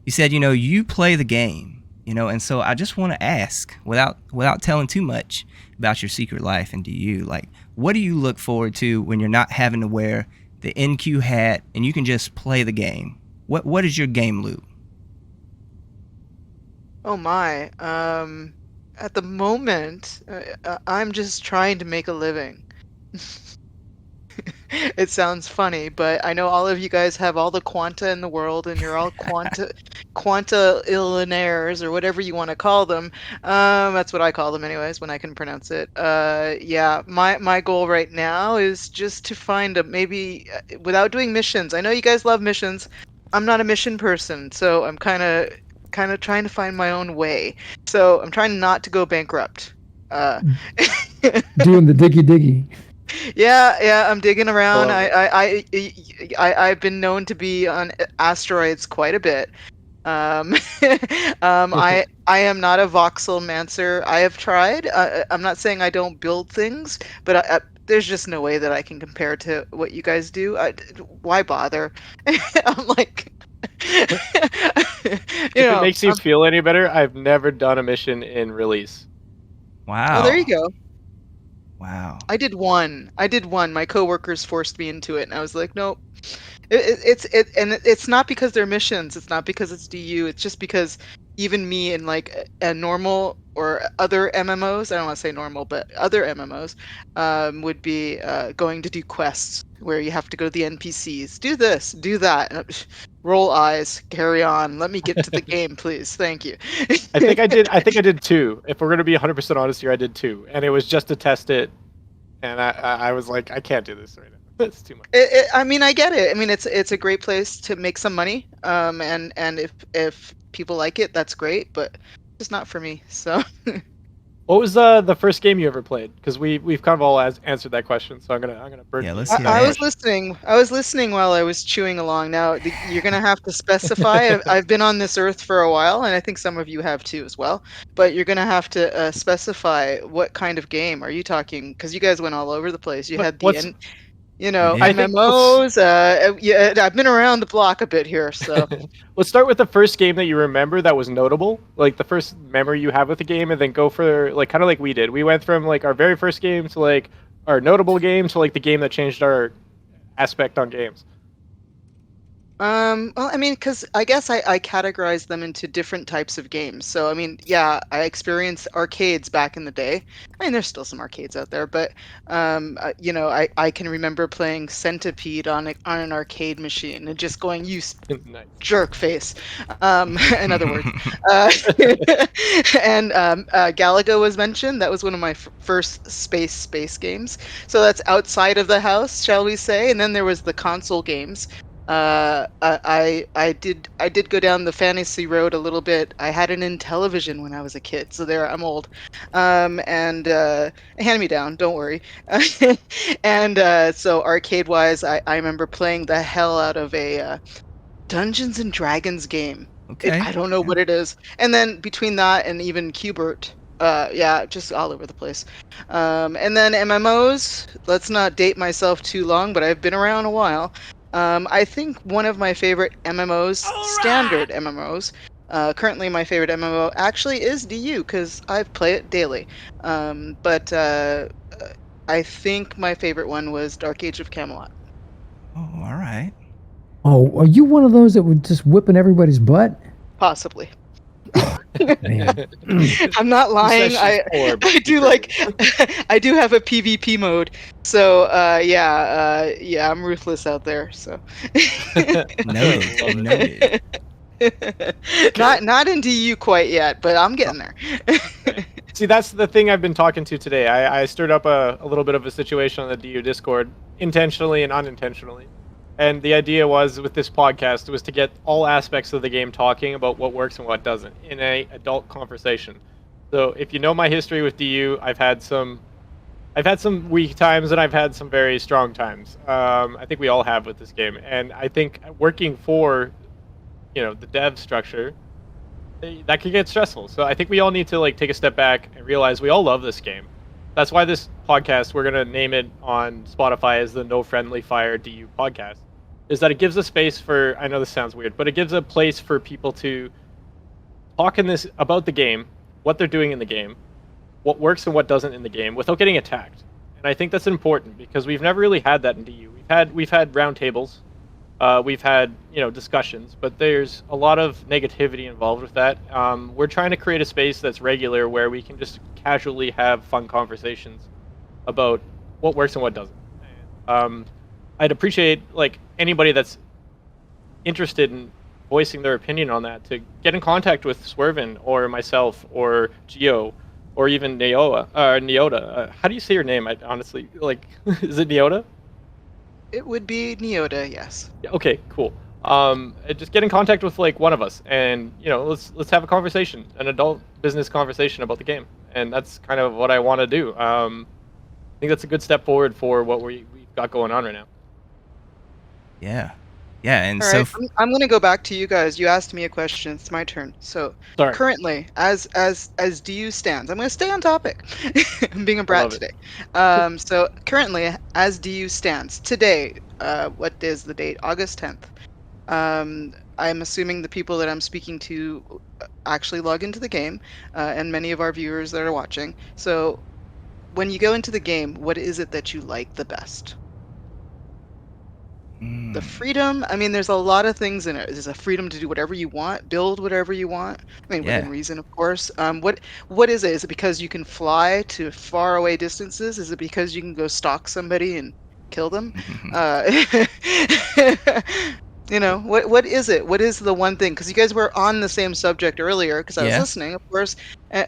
S1: you said you play the game, and so I just want to ask, without telling too much about your secret life in DU, like, what do you look forward to when you're not having to wear the NQ hat and you can just play the game? What is your game loop?
S4: Oh my. At the moment, I'm just trying to make a living. It sounds funny, but I know all of you guys have all the quanta in the world, and you're all quanta illionaires, or whatever you want to call them. That's what I call them, anyways, when I can pronounce it. Yeah, my goal right now is just to find maybe without doing missions. I know you guys love missions. I'm not a mission person, so I'm kind of trying to find my own way. So I'm trying not to go bankrupt.
S2: Doing the diggy.
S4: Yeah, I'm digging around.
S3: Love
S4: I've been known to be on asteroids quite a bit. I am not a voxelmancer. I have tried. I'm not saying I don't build things, but there's just no way that I can compare to what you guys do. Why bother? I'm like,
S3: If it makes you feel any better, I've never done a mission in release.
S1: Wow.
S4: Oh, there you go.
S1: Wow.
S4: I did one. My coworkers forced me into it, and I was like, nope. It's not because they're missions. It's not because it's DU. It's just because even me in like a normal or other MMOs, I don't want to say normal, but other MMOs, would be going to do quests where you have to go to the NPCs, do this, do that, roll eyes, carry on. Let me get to the game, please. Thank you.
S3: I think I did 2. If we're gonna be 100% honest here, I did 2, and it was just to test it, and I was like, I can't do this right now. It's too much.
S4: I mean, I get it. I mean, it's a great place to make some money. And if people like it, that's great. But it's not for me. So.
S3: What was the first game you ever played? Because we've kind of all answered that question, so I'm gonna burn.
S1: Yeah, let's hear
S4: I
S1: that.
S4: was listening. I was listening while I was chewing along. Now you're gonna have to specify. I've been on this earth for a while, and I think some of you have too as well. But you're gonna have to specify what kind of game are you talking? Because you guys went all over the place. You had
S1: did.
S4: MMOs. Yeah, I've been around the block a bit here, so.
S3: Let's start with the first game that you remember that was notable, like the first memory you have with the game, and then go for like kind of like we did. We went from like our very first game to like our notable game to like the game that changed our aspect on games.
S4: Well, I mean, because I guess I categorize them into different types of games. So, I mean, yeah, I experienced arcades back in the day. I mean, there's still some arcades out there, but, I can remember playing Centipede on an arcade machine and just going, you
S3: Nice.
S4: jerk face, in other words. And Galaga was mentioned. That was one of my first space games. So that's outside of the house, shall we say. And then there was the console games. I did go down the fantasy road a little bit. I had an Intellivision when I was a kid, so there I'm old. And hand me down, don't worry. And so arcade wise, I remember playing the hell out of a Dungeons and Dragons game.
S1: Okay.
S4: I don't know what it is. And then between that and even Qbert, just all over the place. And then MMOs. Let's not date myself too long, but I've been around a while. I think one of my favorite MMOs, standard MMOs, currently my favorite MMO actually is DU because I play it daily. But I think my favorite one was Dark Age of Camelot.
S1: Oh, all right.
S2: Oh, are you one of those that would just whipping everybody's butt?
S4: Possibly.
S2: Man.
S4: I'm not lying. I do I do have a PvP mode. So I'm ruthless out there. So
S1: Noted.
S4: Not in DU quite yet, but I'm getting there.
S3: See, that's the thing I've been talking to today. I stirred up a little bit of a situation on the DU Discord, intentionally and unintentionally. And the idea was, with this podcast, was to get all aspects of the game talking about what works and what doesn't in a adult conversation. So if you know my history with DU, I've had some I've had some weak times and I've had some very strong times. I think we all have with this game, and I think working for, the dev structure, that could get stressful. So I think we all need to like take a step back and realize we all love this game. That's why this podcast, we're gonna name it on Spotify as the No Friendly Fire DU podcast. Is that it gives a space for, I know this sounds weird, but it gives a place for people to talk about the game, what they're doing in the game, what works and what doesn't in the game without getting attacked. And I think that's important because we've never really had that in DU. We've had roundtables, we've had discussions, but there's a lot of negativity involved with that. We're trying to create a space that's regular where we can just casually have fun conversations about what works and what doesn't. I'd appreciate like anybody that's interested in voicing their opinion on that to get in contact with Swervin or myself or Geo or even Nyota. How do you say your name? I honestly is it Nyota?
S4: It would be Nyota, yes.
S3: Yeah, okay, cool. Just get in contact with like one of us, and let's have a conversation, an adult business conversation about the game, and that's kind of what I want to do. I think that's a good step forward for what we've got going on right now.
S1: Yeah, and
S4: All
S1: so
S4: right, I'm going to go back to you guys. You asked me a question. It's my turn. So
S3: Sorry.
S4: currently, as DU stands, I'm going to stay on topic. I'm being a brat today. So currently, as DU stands today, what is the date? August 10th. I'm assuming the people that I'm speaking to actually log into the game, and many of our viewers that are watching. So when you go into the game, what is it that you like the best? The freedom. I mean, there's a lot of things in it. There's a freedom to do whatever you want, build whatever you want. I mean, within reason, of course. What is it? Is it because you can fly to far away distances? Is it because you can go stalk somebody and kill them? What is it? What is the one thing? Because you guys were on the same subject earlier. Because I was listening, of course,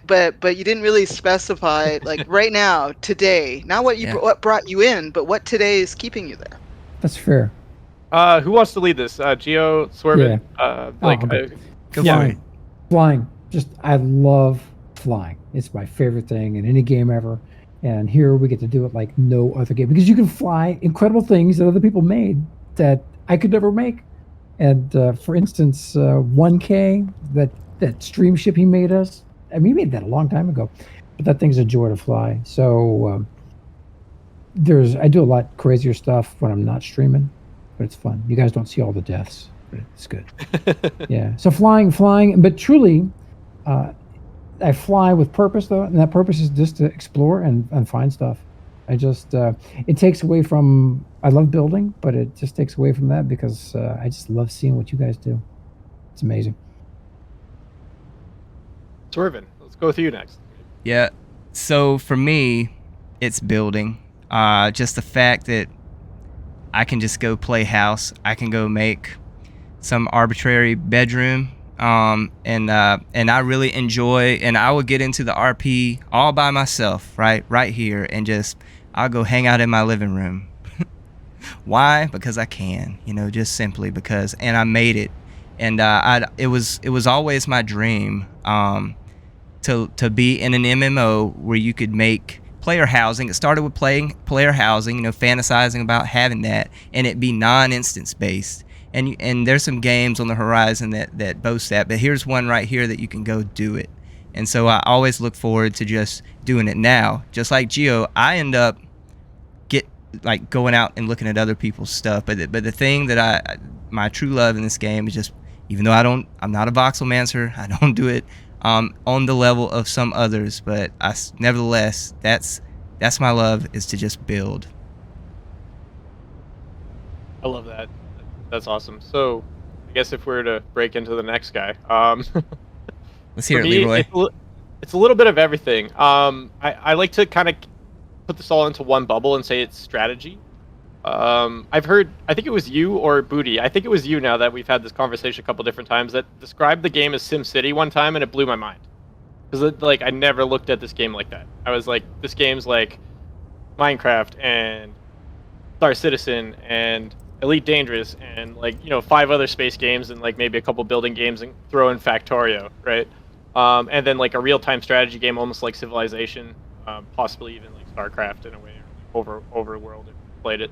S4: but you didn't really specify like right now, today. Not what brought you in, but what today is keeping you there.
S2: That's fair.
S3: Who wants to lead this? Geo, Swervin?
S2: Yeah. Flying. Just, I love flying. It's my favorite thing in any game ever. And here we get to do it like no other game. Because you can fly incredible things that other people made that I could never make. And for instance, 1K, that stream ship he made us, I mean, he made that a long time ago. But that thing's a joy to fly. So I do a lot crazier stuff when I'm not streaming, but it's fun. You guys don't see all the deaths, but it's good. Yeah. So flying, but truly, I fly with purpose though, and that purpose is just to explore and find stuff. I just it takes away from. I love building, but it just takes away from that because I just love seeing what you guys do. It's amazing.
S3: Swervin, let's go with you next.
S1: Yeah. So for me, it's building. Just the fact that I can just go play house. I can go make some arbitrary bedroom. And I really enjoy, and I would get into the RP all by myself, right here, and just I'll go hang out in my living room. Why? Because I can, just simply because, and I made it, and it was always my dream to be in an MMO where you could make player housing. It started with playing player housing, fantasizing about having that, and it be non-instance based. And there's some games on the horizon that boast that, but here's one right here that you can go do it. And so I always look forward to just doing it now. Just like Geo, I end up going out and looking at other people's stuff. But the thing that my true love in this game is just, even though I'm not a voxelmancer, I don't do it on the level of some others, but nevertheless, that's my love, is to just build.
S3: I love that. That's awesome. So, I guess if we're to break into the next guy,
S1: let's hear it, Leeroy.
S3: It's a little bit of everything. I like to kind of put this all into one bubble and say it's strategy. I've heard, I think it was you or Booty. I think it was you now that we've had this conversation a couple different times that described the game as SimCity one time, and it blew my mind. Because I never looked at this game like that. I was like, this game's like Minecraft and Star Citizen and Elite Dangerous and 5 other space games and maybe a couple building games and throw in Factorio, right? And then a real-time strategy game almost like Civilization, possibly even StarCraft in a way, or Overworld if you played it.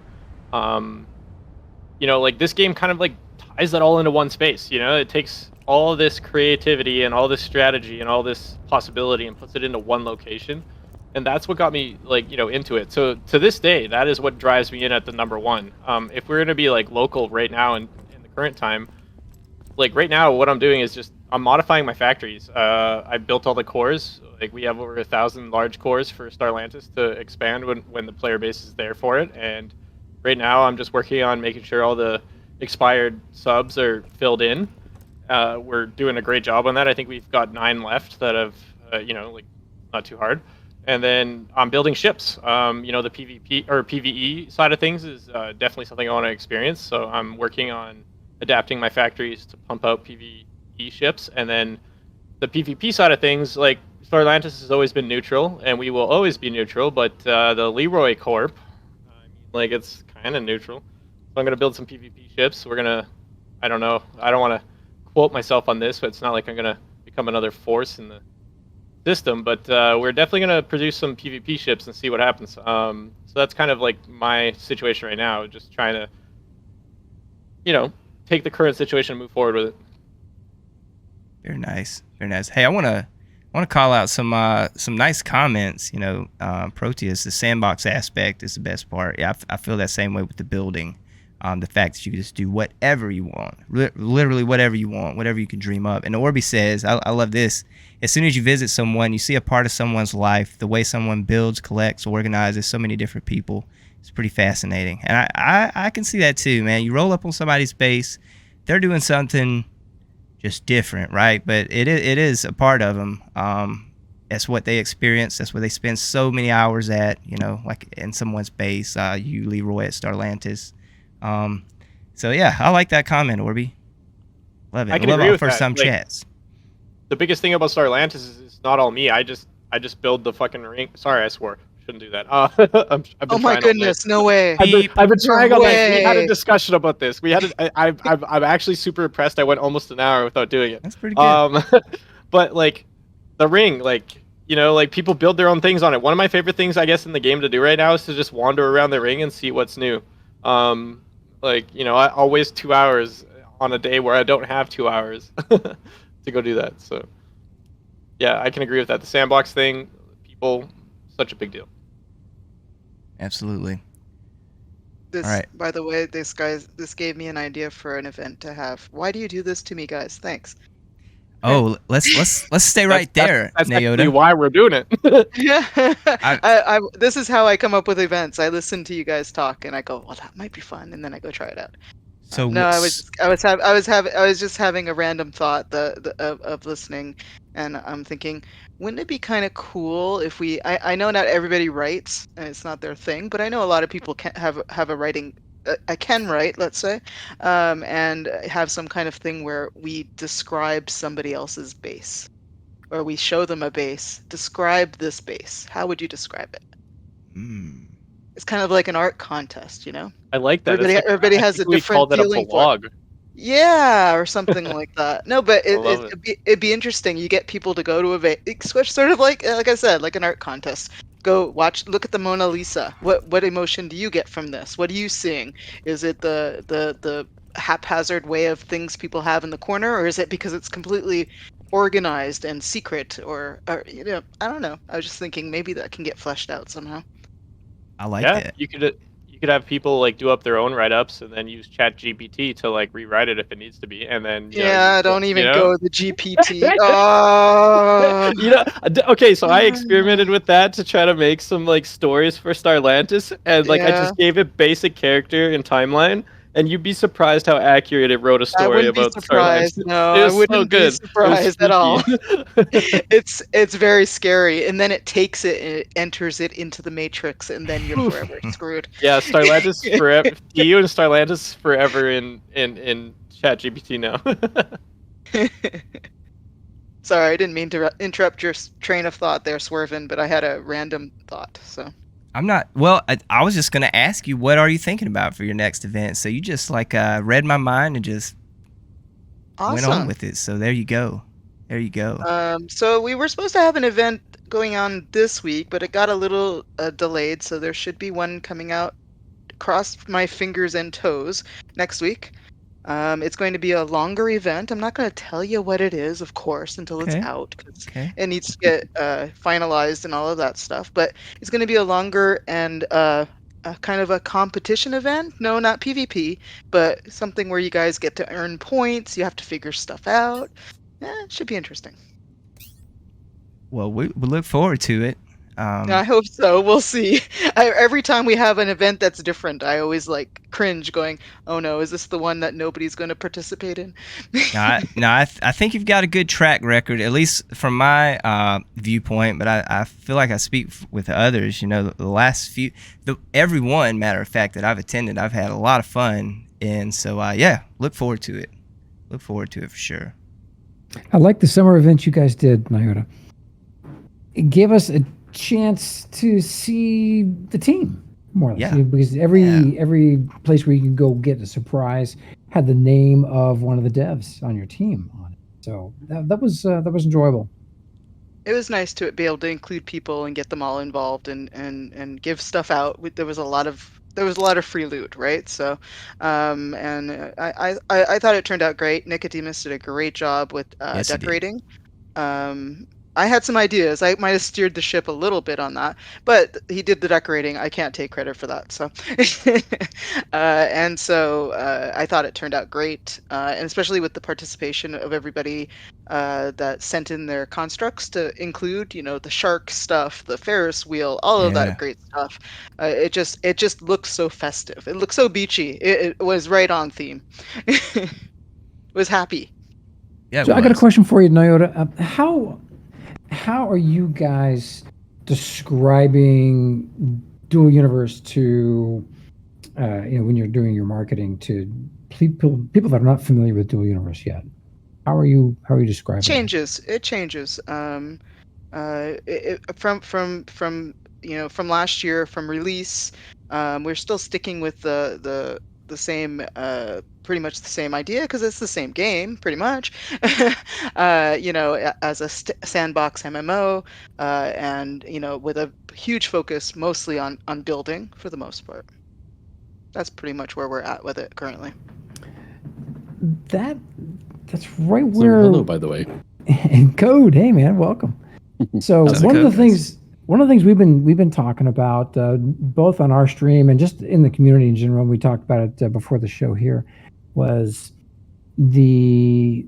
S3: You know, like this game kind of like ties that all into one space. You know, it takes all this creativity and all this strategy and all this possibility and puts it into one location. And that's what got me like, you know, into it. So to this day, that is what drives me in at the number one. If we're gonna be like local right now in the current time, like right now, what I'm doing is just I'm modifying my factories. I built all the cores. Like we have over 1,000 large cores for Starlantis to expand when the player base is there for it. And right now, I'm just working on making sure all the expired subs are filled in. We're doing a great job on that. I think we've got 9 left that have, you know, like not too hard. And then I'm building ships. You know, the PvP or PvE side of things is definitely something I want to experience. So I'm working on adapting my factories to pump out PvE ships. And then the PvP side of things, like Starlantis has always been neutral, and we will always be neutral. But the Leeroy Corp, I mean, like it's kind of neutral. So I'm gonna build some PvP ships. We're gonna, I don't know, I don't want to quote myself on this, but it's not like I'm gonna become another force in the system, but we're definitely going to produce some PvP ships and see what happens. So that's kind of like my situation right now, just trying to, you know, take the current situation and move forward with it.
S1: Very nice, very nice. Hey, I want to call out some nice comments. You know, Proteus, the sandbox aspect is the best part. Yeah, I feel that same way with the building. The fact that you can just do whatever you want, literally whatever you want, whatever you can dream up. And Orby says, I love this. As soon as you visit someone, you see a part of someone's life, the way someone builds, collects, organizes so many different people. It's pretty fascinating. And I can see that too, man. You roll up on somebody's base, they're doing something just different, right? But it is a part of them. That's what they experience. That's what they spend so many hours at, you know, like in someone's base. You, Leeroy, at Starlantis. So yeah, I like that comment, Orby. Love it.
S3: I can
S1: love
S3: agree
S1: it
S3: with
S1: for
S3: that.
S1: some
S3: Like,
S1: chats.
S3: The biggest thing about Starlantis is it's not all me. I just build the fucking ring. Sorry, I swore. Shouldn't do that. I've been
S4: Oh my
S3: trying all day.
S4: goodness, no way.
S3: I've been trying all night. We had a
S4: way.
S3: discussion about this. I'm actually super impressed. I went almost an hour without doing it.
S1: That's pretty good.
S3: But like the ring, like, you know, like people build their own things on it. One of my favorite things, I guess, in the game to do right now is to just wander around the ring and see what's new. Like, you know, I'll waste 2 hours on a day where I don't have 2 hours to go do that. So yeah, I can agree with that. The sandbox thing, people, such a big deal.
S1: Absolutely.
S4: This,
S1: All right.
S4: by the way, this gave me an idea for an event to have. Why do you do this to me, guys? Thanks.
S1: Oh, let's stay right there,
S3: That's actually
S1: Nyota.
S3: why we're doing it.
S4: Yeah, this is how I come up with events. I listen to you guys talk, and I go, "Well, that might be fun," and then I go try it out.
S1: So
S4: No, I was just having a random thought of listening, and I'm thinking, wouldn't it be kind of cool if we? I know not everybody writes, and it's not their thing, but I know a lot of people can have a writing. I can write, let's say, and have some kind of thing where we describe somebody else's base, or we show them a base. Describe this base. How would you describe it? It's kind of like an art contest, you know.
S3: I like that.
S4: Everybody has a different feeling for it. Yeah, or something like that. No, but it'd be interesting. You get people to go to a sort of like I said, like an art contest. Go look at the Mona Lisa. What emotion do you get from this? What are you seeing? Is it the haphazard way of things people have in the corner, or is it because it's completely organized and secret, or you know, I don't know. I was just thinking maybe that can get fleshed out somehow.
S1: I like
S3: Yeah,
S1: that.
S3: you could have people like do up their own write-ups and then use ChatGPT to like rewrite it if it needs to be, and then
S4: Don't even go the GPT.
S3: You know, okay, so I experimented with that to try to make some like stories for Starlantis, and like I just gave it basic character and timeline, and you'd be surprised how accurate it wrote a story about Starlantis.
S4: No, I wouldn't be surprised at all. It's very scary, and then it takes it and it enters it into the Matrix, and then you're forever screwed.
S3: Yeah, Starlantis forever. You and Starlantis forever in ChatGPT now.
S4: Sorry, I didn't mean to interrupt your train of thought there, Swervin, but I had a random thought. So
S1: I'm not. Well, I was just gonna ask you, what are you thinking about for your next event? So you just like read my mind and just went on with it. So there you go. There you go.
S4: So we were supposed to have an event going on this week, but it got a little delayed, so there should be one coming out. Cross my fingers and toes next week. It's going to be a longer event. I'm not going to tell you what it is, of course, until it's
S1: Okay.
S4: out because
S1: Okay.
S4: it needs to get finalized and all of that stuff. But it's going to be a longer and a kind of a competition event. No, not PvP, but something where you guys get to earn points. You have to figure stuff out. It should be interesting.
S1: Well, we look forward to it.
S4: I hope so. We'll see. Every time we have an event that's different, I always like cringe, going, "Oh no, is this the one that nobody's going to participate in?"
S1: I think you've got a good track record, at least from my viewpoint. But I feel like I speak with others. You know, the last few, every one, matter of fact, that I've attended, I've had a lot of fun, and so yeah, look forward to it. Look forward to it for sure.
S2: I like the summer event you guys did, Nyota. It gave us a chance to see the team more or less.
S1: Yeah.
S2: Because every place where you can go get a surprise had the name of one of the devs on your team on it. So that was enjoyable.
S4: It was nice to be able to include people and get them all involved and give stuff out. There was a lot of free loot, right? So, and I thought it turned out great. Nicodemus did a great job with
S1: Yes, he did.
S4: decorating. I had some ideas. I might have steered the ship a little bit on that, but he did the decorating. I can't take credit for that. So, and so I thought it turned out great, and especially with the participation of everybody that sent in their constructs to include, the shark stuff, the Ferris wheel, all of
S1: Yeah.
S4: that great stuff. It just looked so festive. It looked so beachy. It was right on theme. Was happy.
S1: Yeah.
S2: So I got a question for you, Nyota. How are you guys describing Dual Universe to when you're doing your marketing to people that are not familiar with Dual Universe yet? How are you describing
S4: It changes. From last year, from release, we're still sticking with the same, pretty much the same idea because it's the same game, pretty much. As a sandbox MMO, and with a huge focus mostly on building for the most part. That's pretty much where we're at with it currently.
S2: That's right where.
S5: So, hello, by the way.
S2: And Code, hey man, welcome. So one of the things we've been talking about, both on our stream and just in the community in general, we talked about it before the show here, was the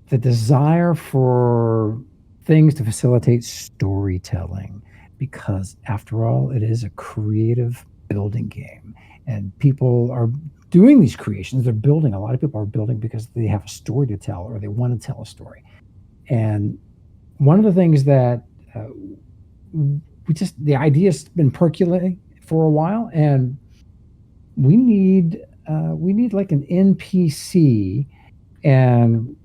S2: desire for things to facilitate storytelling, because after all, it is a creative building game, and people are doing these creations. They're building. A lot of people are building because they have a story to tell, or they want to tell a story. And one of the things that the idea's been percolating for a while, and we need like an NPC, and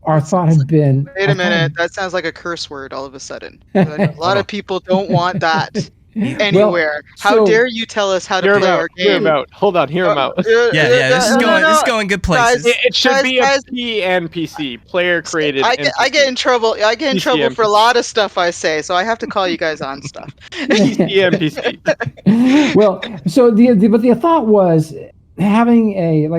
S2: our thought had been.
S4: Wait a minute, that sounds like a curse word all of a sudden. A lot of people don't want that anywhere. How dare you tell us how to play our game?
S3: Hear him out. Hold on, hear him out.
S1: Yeah. This is going good places.
S3: It should be a PNPC, player created.
S4: I get in trouble. I get in trouble for a lot of stuff I say, so I have to call you guys on stuff.
S3: PNPC.
S2: Well, so the thought was having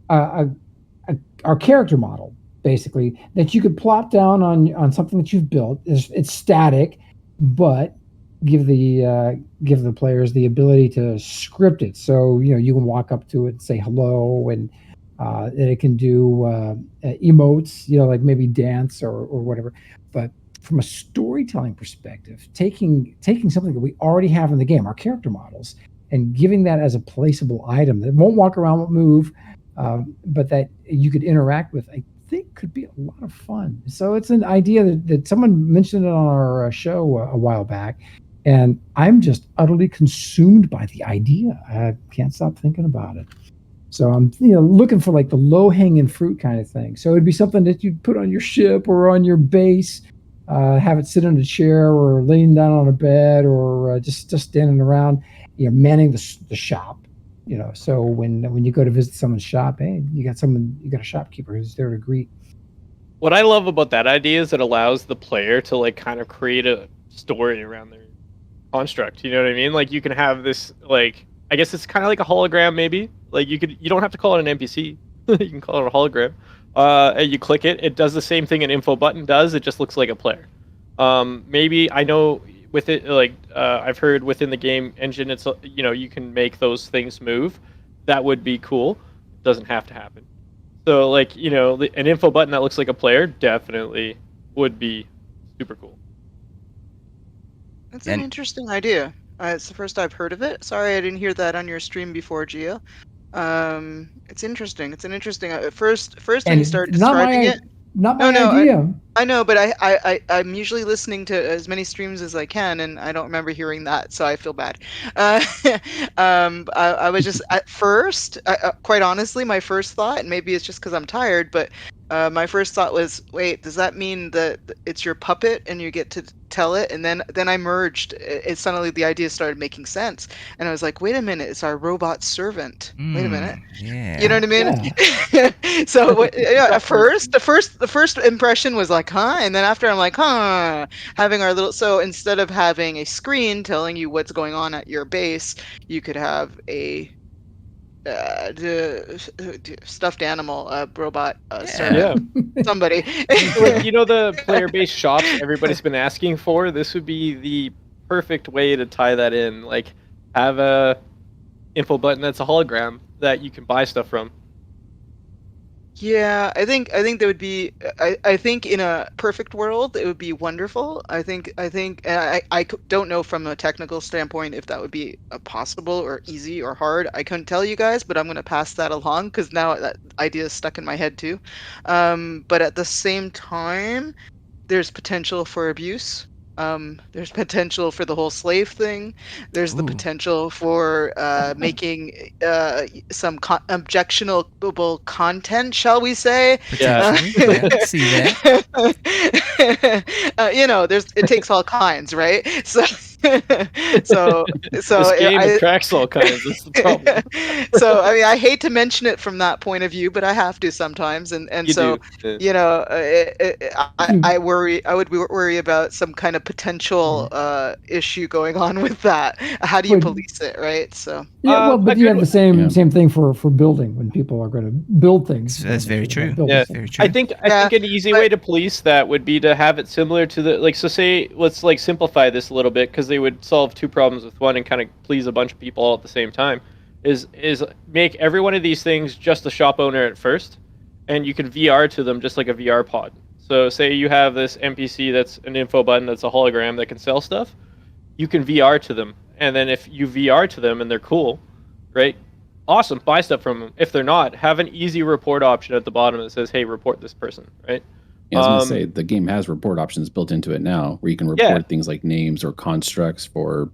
S2: our character model, basically, that you could plop down on something that you've built. It's static, but give the players the ability to script it. So you can walk up to it and say hello, and it can do emotes, like maybe dance or whatever. But from a storytelling perspective, taking something that we already have in the game, our character models, and giving that as a placeable item that won't walk around, won't move, but that you could interact with, I think could be a lot of fun. So it's an idea that someone mentioned it on our show a while back, and I'm just utterly consumed by the idea. I can't stop thinking about it. So I'm looking for like the low-hanging fruit kind of thing. So it'd be something that you'd put on your ship or on your base, have it sit in a chair or laying down on a bed, or just standing around, manning the shop. So when you go to visit someone's shop, hey, you got a shopkeeper who's there to greet.
S3: What I love about that idea is it allows the player to kind of create story around their construct. You know what I mean? Like you can have this, like, I guess it's kind of like a hologram, maybe. Like you don't have to call it an NPC. You can call it a hologram. And you click it, it does the same thing an info button does. It just looks like a player. Maybe I know with it, like I've heard within the game engine, it's you can make those things move. That would be cool. Doesn't have to happen. So like an info button that looks like a player definitely would be super cool.
S4: That's an interesting idea. It's the first I've heard of it. Sorry, I didn't hear that on your stream before, Gio. It's interesting. It's an interesting. First when you start describing it.
S2: Not my idea.
S4: I know, but I'm usually listening to as many streams as I can, and I don't remember hearing that, so I feel bad. I was just at first, quite honestly, my first thought, and maybe it's just because I'm tired, but my first thought was, wait, does that mean that it's your puppet and you get to tell it? And then I merged. It suddenly the idea started making sense, and I was like, wait a minute, it's our robot servant. Wait a minute.
S1: Yeah.
S4: You know what I mean? Yeah. So at first, the first impression was like, huh, and then after I'm like, huh, having our little. So instead of having a screen telling you what's going on at your base, you could have a stuffed animal, robot, somebody.
S3: Like, the player-based shops everybody's been asking for. This would be the perfect way to tie that in. Like, have a info button that's a hologram that you can buy stuff from.
S4: Yeah, I think that would be. I think in a perfect world it would be wonderful. I don't know from a technical standpoint if that would be possible or easy or hard. I couldn't tell you guys, but I'm going to pass that along because now that idea is stuck in my head too. But at the same time, there's potential for abuse. There's potential for the whole slave thing. There's the potential for making some objectionable content, shall we say?
S1: Potentially, yeah, I can see that.
S4: It takes all kinds, right? So
S3: this game attracts all kinds. That's the problem.
S4: So I mean, I hate to mention it from that point of view, but I have to sometimes, and so I worry. I would worry about some kind of potential issue going on with that. How do you police it, right? So
S2: but you have the same thing for building when people are going to build things.
S1: That's very true.
S2: Yeah,
S1: very true.
S3: I think an easy way to police that would be to have it similar to let's simplify this a little bit because they would solve two problems with one and kind of please a bunch of people all at the same time. Is make every one of these things just the shop owner at first, and you can VR to them just like a VR pod. So say you have this NPC that's an info button that's a hologram that can sell stuff, you can VR to them. And then if you VR to them and they're cool, right? Awesome, buy stuff from them. If they're not, have an easy report option at the bottom that says, hey, report this person, right?
S5: Yeah, I was going to say, the game has report options built into it now where you can report things like names or constructs for,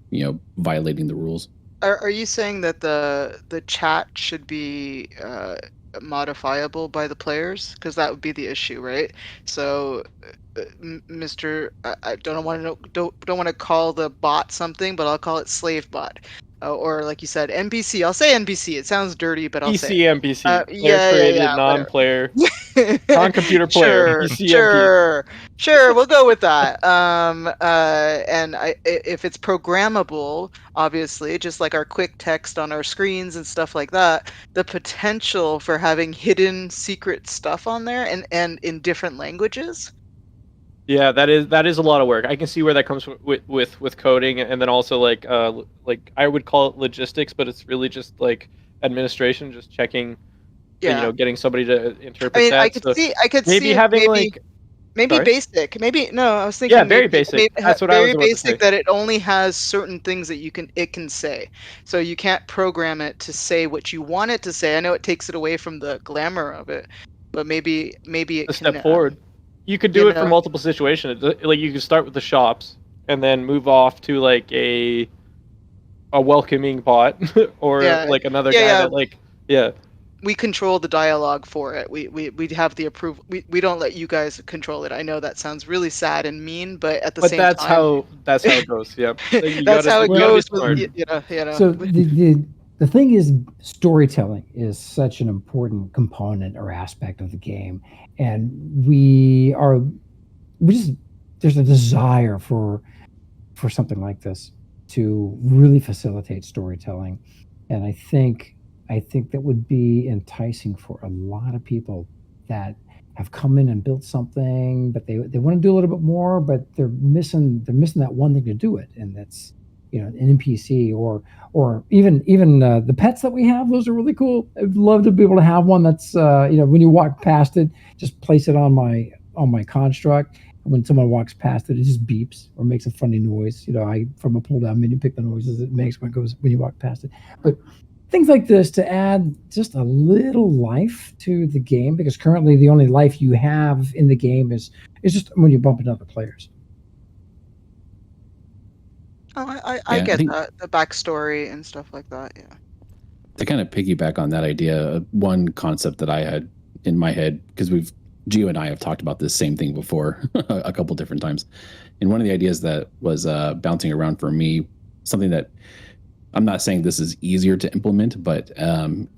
S5: violating the rules.
S4: Are you saying that the chat should be modifiable by the players? Because that would be the issue, right? So Mr. I don't want to call the bot something, but I'll call it slave bot. Or like you said, NPC. I'll say NPC. It sounds dirty, but I'll say
S3: NPC. Non-player, non-computer player.
S4: Sure. We'll go with that. And if it's programmable, obviously, just like our quick text on our screens and stuff like that, the potential for having hidden secret stuff on there and in different languages.
S3: Yeah, that is a lot of work. I can see where that comes with coding, and then also like I would call it logistics, but it's really just like administration, just checking, getting somebody to interpret that.
S4: I could see
S3: having
S4: maybe basic. Maybe no, I was thinking
S3: very basic. That's what I was about to say.
S4: Very basic that it only has certain things that it can say. So you can't program it to say what you want it to say. I know it takes it away from the glamour of it, but maybe it can
S3: step forward. You could do it for multiple situations. Like you could start with the shops and then move off to like a welcoming bot or like another guy that
S4: we control the dialogue for it. We have the approval. We don't let you guys control it. I know that sounds really sad and mean, but at the same time,
S3: that's how it goes. Yeah,
S4: that's how it goes.
S2: So the thing is, storytelling is such an important component or aspect of the game, and there's a desire for for something like this to really facilitate storytelling. And I think that would be enticing for a lot of people that have come in and built something, but they want to do a little bit more, but they're missing that one thing to do it, and that's an NPC or even the pets that we have. Those are really cool. I'd love to be able to have one that's when you walk past it, just place it on my construct. When someone walks past it, it just beeps or makes a funny noise. I from a pull down menu pick the noises it makes when you walk past it. But things like this to add just a little life to the game, because currently the only life you have in the game is just when you bump into other players.
S4: Oh, I get that, the backstory and stuff like that. Yeah.
S5: To kind of piggyback on that idea, one concept that I had in my head, because Gio and I have talked about this same thing before a couple different times, and one of the ideas that was bouncing around for me, something that I'm not saying this is easier to implement, but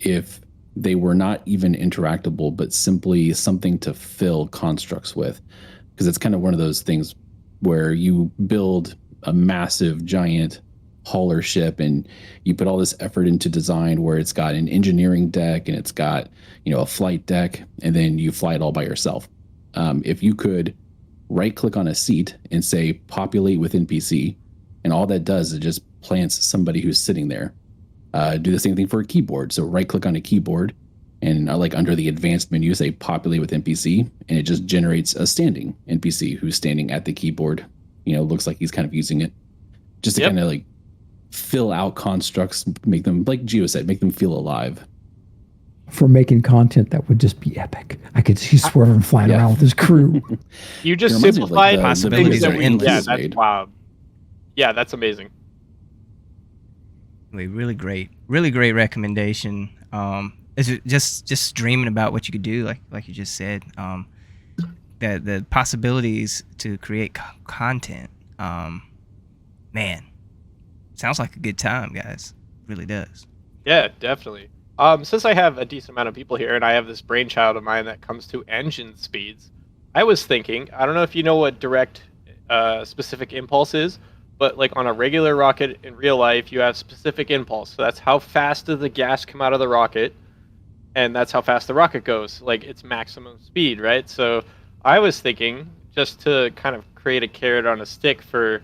S5: if they were not even interactable, but simply something to fill constructs with, because it's kind of one of those things where you build a massive, giant hauler ship and you put all this effort into design where it's got an engineering deck and it's got a flight deck, and then you fly it all by yourself. If you could right click on a seat and say populate with NPC, and all that does is just plants somebody who's sitting there. Do the same thing for a keyboard. So right click on a keyboard and like under the advanced menu, say populate with NPC, and it just generates a standing NPC who's standing at the keyboard. Looks like he's kind of using it just to kind of like fill out constructs, make them, like Gio said, make them feel alive.
S2: For making content that would just be epic. I could see Swerve flying around with his crew.
S3: You just simplified
S1: possibilities are endless.
S3: Yeah, that's wow. Yeah, that's amazing.
S1: Really great recommendation. Is it just dreaming about what you could do, like you just said. The possibilities to create content. Man, sounds like a good time, guys. It really does.
S3: Yeah, definitely. Since I have a decent amount of people here and I have this brainchild of mine that comes to engine speeds, I was thinking, I don't know if you know what direct specific impulse is, but like on a regular rocket in real life, you have specific impulse. So that's how fast does the gas come out of the rocket, and that's how fast the rocket goes, like its maximum speed, right? So I was thinking, just to kind of create a carrot on a stick for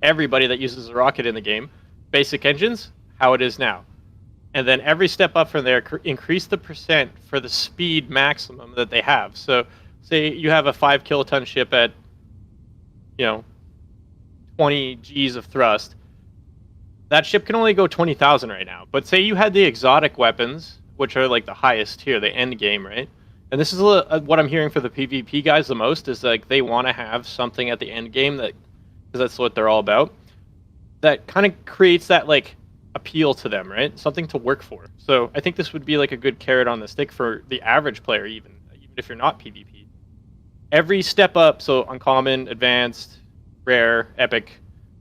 S3: everybody that uses a rocket in the game, basic engines, how it is now. And then every step up from there, increase the percent for the speed maximum that they have. So say you have a 5 kiloton ship at, 20 Gs of thrust. That ship can only go 20,000 right now. But say you had the exotic weapons, which are like the highest tier, the end game, right? And this is what I'm hearing for the PvP guys the most, is like they want to have something at the end game because that's what they're all about. That kind of creates that like appeal to them, right? Something to work for. So I think this would be like a good carrot on the stick for the average player, even if you're not PvP. Every step up, so uncommon, advanced, rare, epic,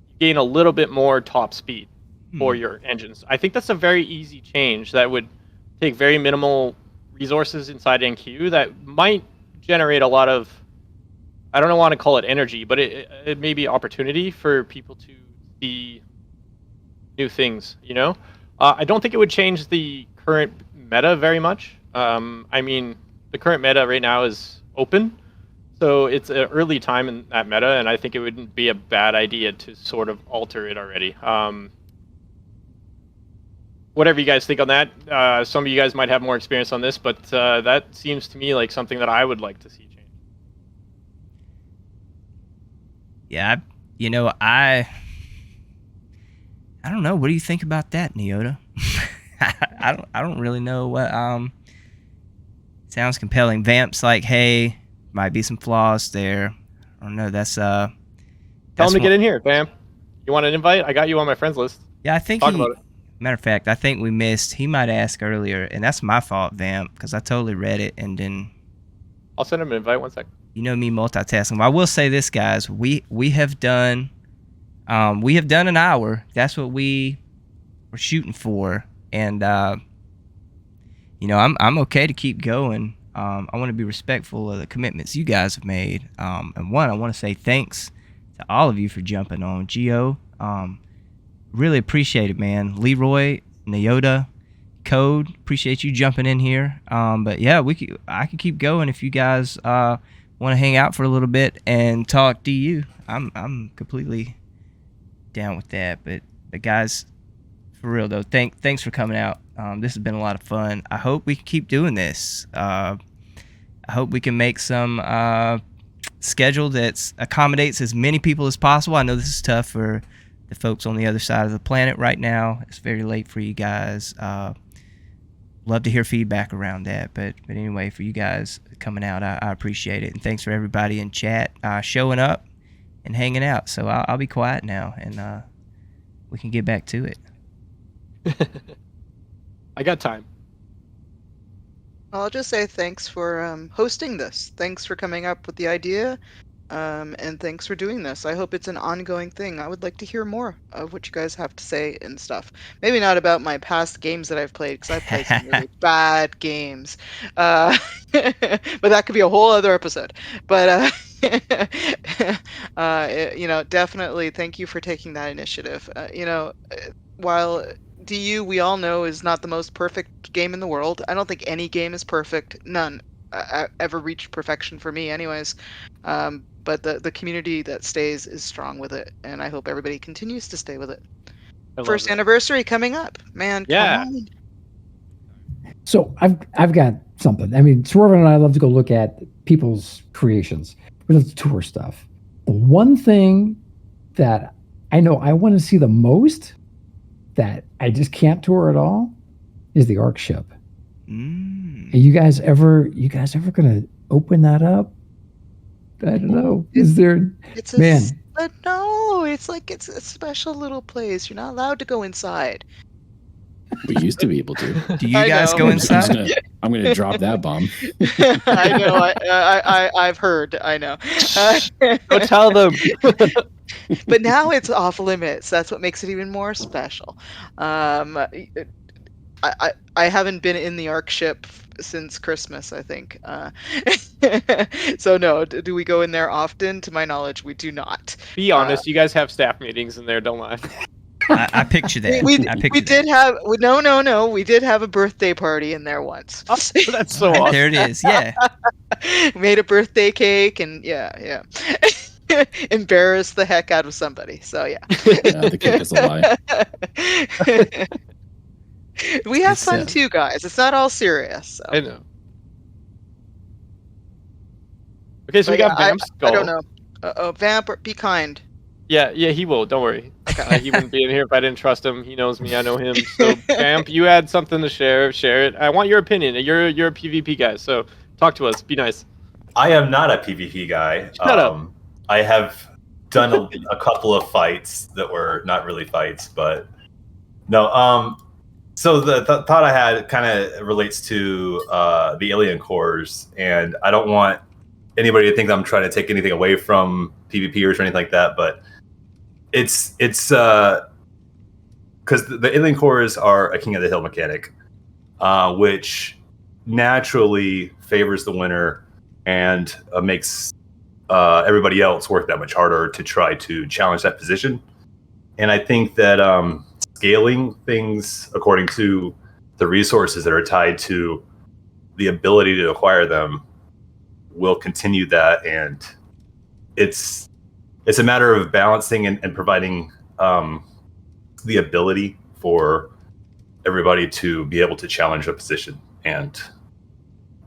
S3: you gain a little bit more top speed for your engines. I think that's a very easy change that would take very minimal resources inside NQ that might generate a lot of, I don't want to call it energy, but it may be opportunity for people to see new things, I don't think it would change the current meta very much. I mean, the current meta right now is open, so it's an early time in that meta, and I think it wouldn't be a bad idea to sort of alter it already. Whatever you guys think on that. Some of you guys might have more experience on this, but that seems to me like something that I would like to see change.
S1: Yeah, I don't know. What do you think about that, Nyota? I don't really know what sounds compelling. Vamp's like, hey, might be some flaws there. I don't know. That's
S3: tell him to get in here, Vamp. You want an invite? I got you on my friends list.
S1: Yeah, I think
S3: talk about it.
S1: Matter of fact, I think we missed. He might ask earlier, and that's my fault, Vamp, because I totally read it and then.
S3: I'll send him an invite. 1 second.
S1: You know me multitasking. But I will say this, guys. We have done an hour. That's what we were shooting for, and I'm okay to keep going. I want to be respectful of the commitments you guys have made. And one, I want to say thanks to all of you for jumping on. Geo, really appreciate it, man. Leeroy, Nyota, Code, appreciate you jumping in here. But yeah, I could keep going if you guys want to hang out for a little bit and talk DU. I'm completely down with that. But guys, for real though, thanks for coming out. This has been a lot of fun. I hope we can keep doing this. I hope we can make some schedule that accommodates as many people as possible. I know this is tough for the folks on the other side of the planet right now. It's very late for you guys. Love to hear feedback around that. But anyway, for you guys coming out, I appreciate it. And thanks for everybody in chat showing up and hanging out. So I'll be quiet now, and we can get back to it.
S3: I got time.
S4: I'll just say thanks for hosting this. Thanks for coming up with the idea, and thanks for doing this. I hope it's an ongoing thing. I would like to hear more of what you guys have to say and stuff. Maybe not about my past games that I've played, because I've played some really bad games. But that could be a whole other episode. But definitely thank you for taking that initiative. While DU, we all know, is not the most perfect game in the world. I don't think any game is perfect. None ever reached perfection for me anyways. But the community that stays is strong with it, and I hope everybody continues to stay with it. First anniversary coming up, man.
S3: Yeah.
S4: Come on.
S2: So I've got something. I mean, Swerve and I love to go look at people's creations. We love to tour stuff. The one thing that I know I want to see the most that I just can't tour at all is the Ark ship. Are you guys ever gonna open that up? I don't know. Is there?
S4: It's
S2: man?
S4: But no, it's a special little place. You're not allowed to go inside.
S5: We used to be able to.
S1: Do you
S4: I
S1: guys
S4: know.
S1: go inside?
S5: I'm gonna drop that bomb.
S4: I know. I've heard. I know.
S3: Go tell them.
S4: But now it's off limits. That's what makes it even more special. I haven't been in the Ark ship since Christmas, I think. So no, do we go in there often? To my knowledge, we do not.
S3: Be honest, you guys have staff meetings in there. Don't lie.
S1: I picture that.
S4: We
S1: that.
S4: did have no. We did have a birthday party in there once.
S3: Oh, that's so awesome.
S1: There it is. Yeah.
S4: Made a birthday cake and yeah. Embarrassed the heck out of somebody. So yeah.
S5: Yeah, the cake is a lie.
S4: We have fun too, guys. It's not all serious. So.
S3: I know. Okay, so we got Vampskull.
S4: I don't know. Vamp, be kind.
S3: Yeah, he will. Don't worry. He wouldn't be in here if I didn't trust him. He knows me. I know him. So, Vamp, you had something to share. Share it. I want your opinion. You're a PvP guy, so talk to us. Be nice.
S6: I am not a PvP guy.
S3: Shut up.
S6: I have done a couple of fights that were not really fights, but no. So the thought I had kind of relates to the alien cores, and I don't want anybody to think that I'm trying to take anything away from PvPers or anything like that, but it's because the alien cores are a king of the hill mechanic, which naturally favors the winner and makes everybody else work that much harder to try to challenge that position. And I think that scaling things according to the resources that are tied to the ability to acquire them will continue that, and it's a matter of balancing and providing the ability for everybody to be able to challenge a position. And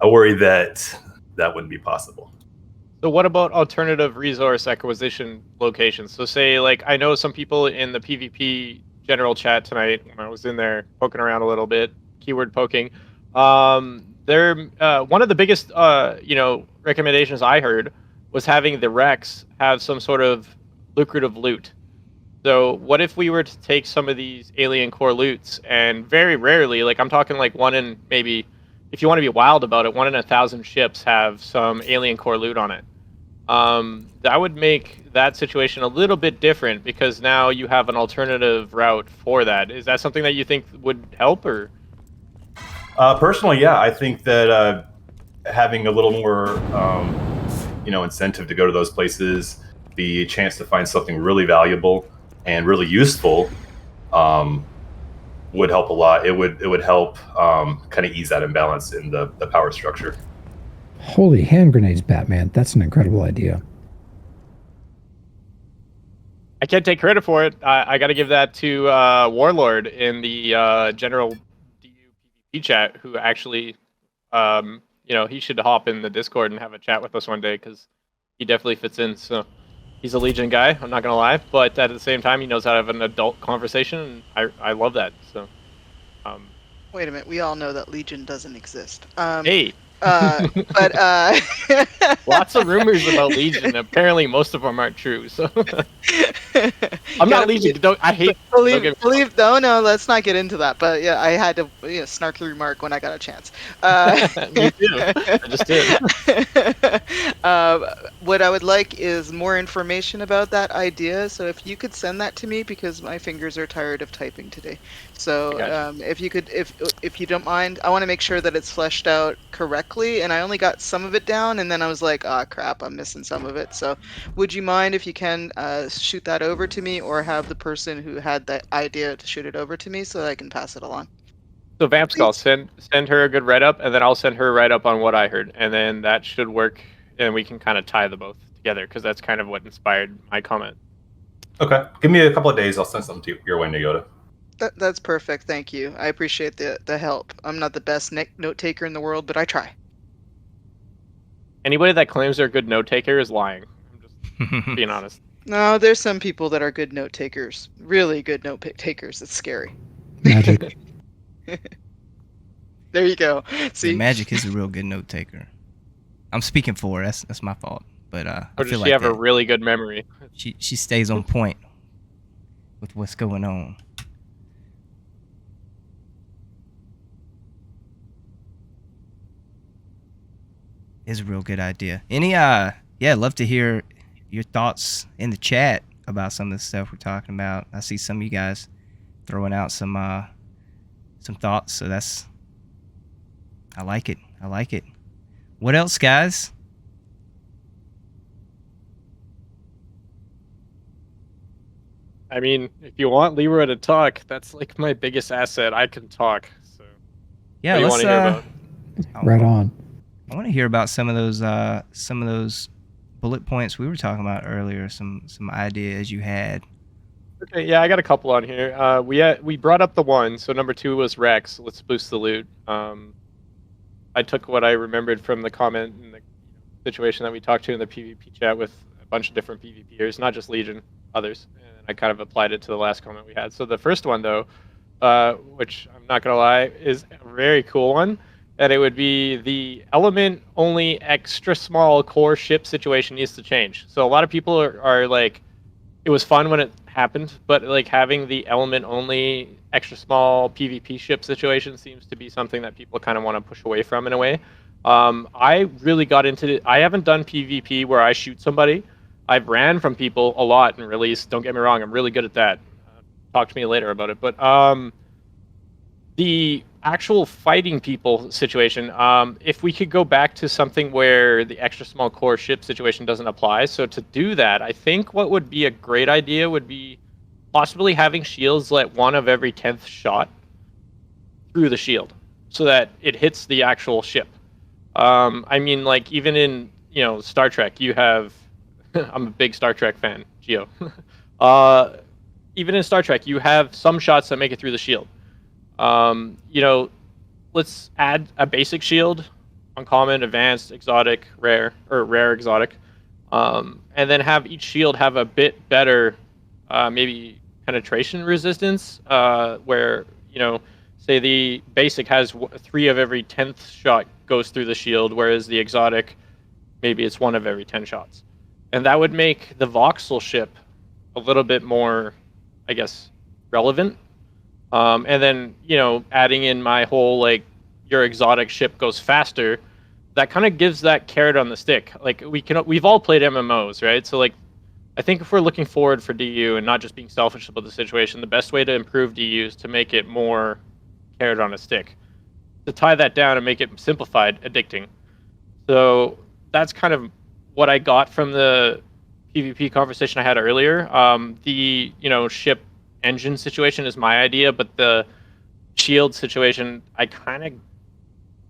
S6: I worry that wouldn't be possible.
S3: So what about alternative resource acquisition locations? So say, like, I know some people in the PvP general chat tonight, when I was in there poking around a little bit, keyword poking, they're one of the biggest recommendations I heard was having the Rex have some sort of lucrative loot. So what if we were to take some of these alien core loots and very rarely, like I'm talking like one in maybe, if you want to be wild about it, 1 in 1,000 ships have some alien core loot on it. That would make that situation a little bit different because now you have an alternative route for that. Is that something that you think would help, or?
S6: Personally, yeah, I think that having a little more, incentive to go to those places, the chance to find something really valuable and really useful would help a lot. It would help kind of ease that imbalance in the power structure.
S2: Holy hand grenades, Batman. That's an incredible idea.
S3: I can't take credit for it. I got to give that to Warlord in the general DU PvP chat, who actually, he should hop in the Discord and have a chat with us one day, because he definitely fits in. So he's a Legion guy, I'm not going to lie, but at the same time, he knows how to have an adult conversation, and I love that. So,
S4: Wait a minute, we all know that Legion doesn't exist.
S3: hey.
S4: But
S3: Lots of rumors about Legion. Apparently, most of them aren't true. So I'm not Legion. I hate.
S4: Believe. No. Let's not get into that. But yeah, I had to snarky remark when I got a chance.
S3: Me too. I just did.
S4: What I would like is more information about that idea. So if you could send that to me, because my fingers are tired of typing today. So if you could, if you don't mind, I want to make sure that it's fleshed out correctly. And I only got some of it down, and then I was like, "Ah, crap, I'm missing some of it." So, would you mind if you can shoot that over to me, or have the person who had the idea to shoot it over to me so that I can pass it along?
S3: So Vampskull, send her a good write up, and then I'll send her a write up on what I heard, and then that should work, and we can kind of tie the both together, because that's kind of what inspired my comment.
S6: Okay, give me a couple of days. I'll send something to your way, Nyota.
S4: That's perfect. Thank you. I appreciate the help. I'm not the best note taker in the world, but I try.
S3: Anybody that claims they're a good note taker is lying. I'm just being honest.
S4: No, there's some people that are good note takers. Really good note takers. It's scary.
S2: Magic.
S4: There you go. See,
S1: Magic is a real good note taker. I'm speaking for her. That's my fault. But
S3: or
S1: I
S3: does
S1: feel
S3: she
S1: like
S3: have a really good memory?
S1: She stays on point with what's going on. Is a real good idea. Any love to hear your thoughts in the chat about some of the stuff we're talking about. I see some of you guys throwing out some thoughts, so I like it. What else, guys?
S3: I mean, if you want Leeroy to talk, that's like my biggest asset. I can talk. So
S1: Yeah,
S3: what do you want to hear about?
S2: Right on.
S1: I want to hear about some of those bullet points we were talking about earlier. Some ideas you had.
S3: Okay, yeah, I got a couple on here. We brought up the one. So number 2 was Rex. Let's boost the loot. I took what I remembered from the comment and the situation that we talked to in the PvP chat with a bunch of different PvPers, not just Legion, others. And I kind of applied it to the last comment we had. So the first one, though, which I'm not going to lie, is a very cool one. And it would be the element only extra small core ship situation needs to change. So a lot of people are like, it was fun when it happened, but like having the element only extra small PvP ship situation seems to be something that people kind of want to push away from in a way. I really got into it. I haven't done PvP where I shoot somebody. I've ran from people a lot in release. Don't get me wrong, I'm really good at that. Talk to me later about it. But the actual fighting people situation, if we could go back to something where the extra small core ship situation doesn't apply. So to do that, I think what would be a great idea would be possibly having shields let 1 of every 10th shot through the shield so that it hits the actual ship. I mean, like, even in, Star Trek, you have... I'm a big Star Trek fan, Geo. Even in Star Trek, you have some shots that make it through the shield. Let's add a basic shield, uncommon, advanced, exotic, rare, or rare, exotic, and then have each shield have a bit better, maybe penetration resistance, where, say the basic has 3 of every 10th shot goes through the shield, whereas the exotic, maybe it's 1 of every 10 shots. And that would make the voxel ship a little bit more, I guess, relevant. And then, adding in my whole, like, your exotic ship goes faster, that kind of gives that carrot on the stick. Like, we've all played MMOs, right? So, like, I think if we're looking forward for DU and not just being selfish about the situation, the best way to improve DU is to make it more carrot on a stick. To tie that down and make it simplified, addicting. So that's kind of what I got from the PvP conversation I had earlier. The ship engine situation is my idea, but the shield situation, I kind of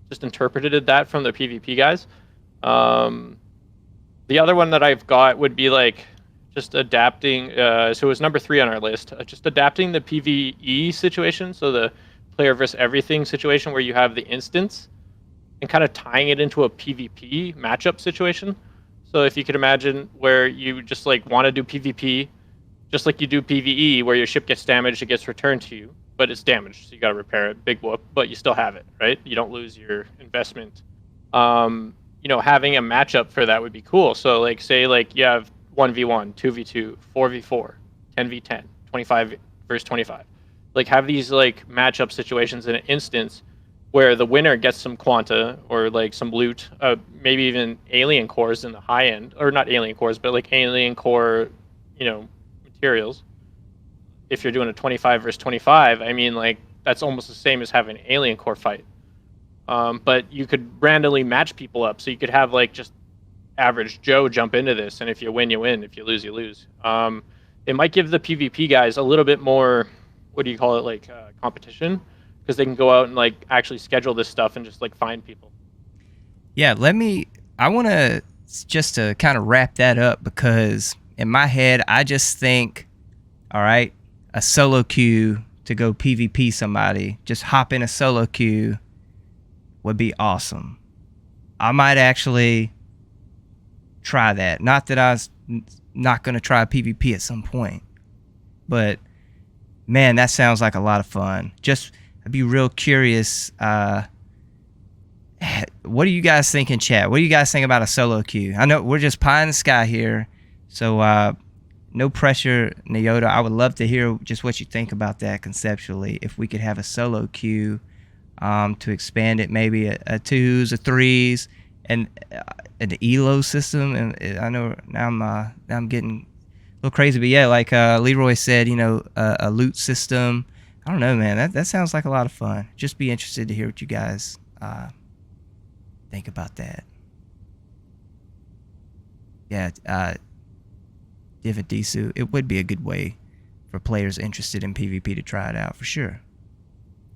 S3: just interpreted that from the PvP guys. The other one that I've got would be like just adapting. So it was number 3 on our list. Just adapting the PvE situation, so the player versus everything situation where you have the instance, and kind of tying it into a PvP matchup situation. So if you could imagine where you just like want to do PvP, just like you do PvE, where your ship gets damaged, it gets returned to you, but it's damaged, so you got to repair it, big whoop, but you still have it, right? You don't lose your investment. Having a matchup for that would be cool. So like say like you have 1v1, 2v2, 4v4, 10v10, 25 versus 25. Like have these like matchup situations in an instance where the winner gets some quanta or like some loot, maybe even alien cores in the high end, or not alien cores, but like alien core, materials. If you're doing a 25 versus 25, I mean, like that's almost the same as having an alien core fight. But you could randomly match people up, so you could have like just average Joe jump into this, and if you win, you win. If you lose, you lose. It might give the PvP guys a little bit more, what do you call it, like competition, because they can go out and like actually schedule this stuff and just like find people.
S1: Yeah, I want to just to kind of wrap that up, because in my head, I just think, all right, a solo queue to go PvP somebody, just hop in a solo queue would be awesome. I might actually try that. Not that I was not going to try PvP at some point, but man, that sounds like a lot of fun. Just, I'd be real curious. What do you guys think in chat? What do you guys think about a solo queue? I know we're just pie in the sky here, so no pressure, Nyota. I would love to hear just what you think about that conceptually. If we could have a solo queue to expand it, maybe a 2s, a 3s, and an ELO system. And I know now I'm getting a little crazy, but yeah, like Leeroy said, a loot system. I don't know, man. That sounds like a lot of fun. Just be interested to hear what you guys think about that. Yeah, Divadisu, it would be a good way for players interested in PvP to try it out for sure.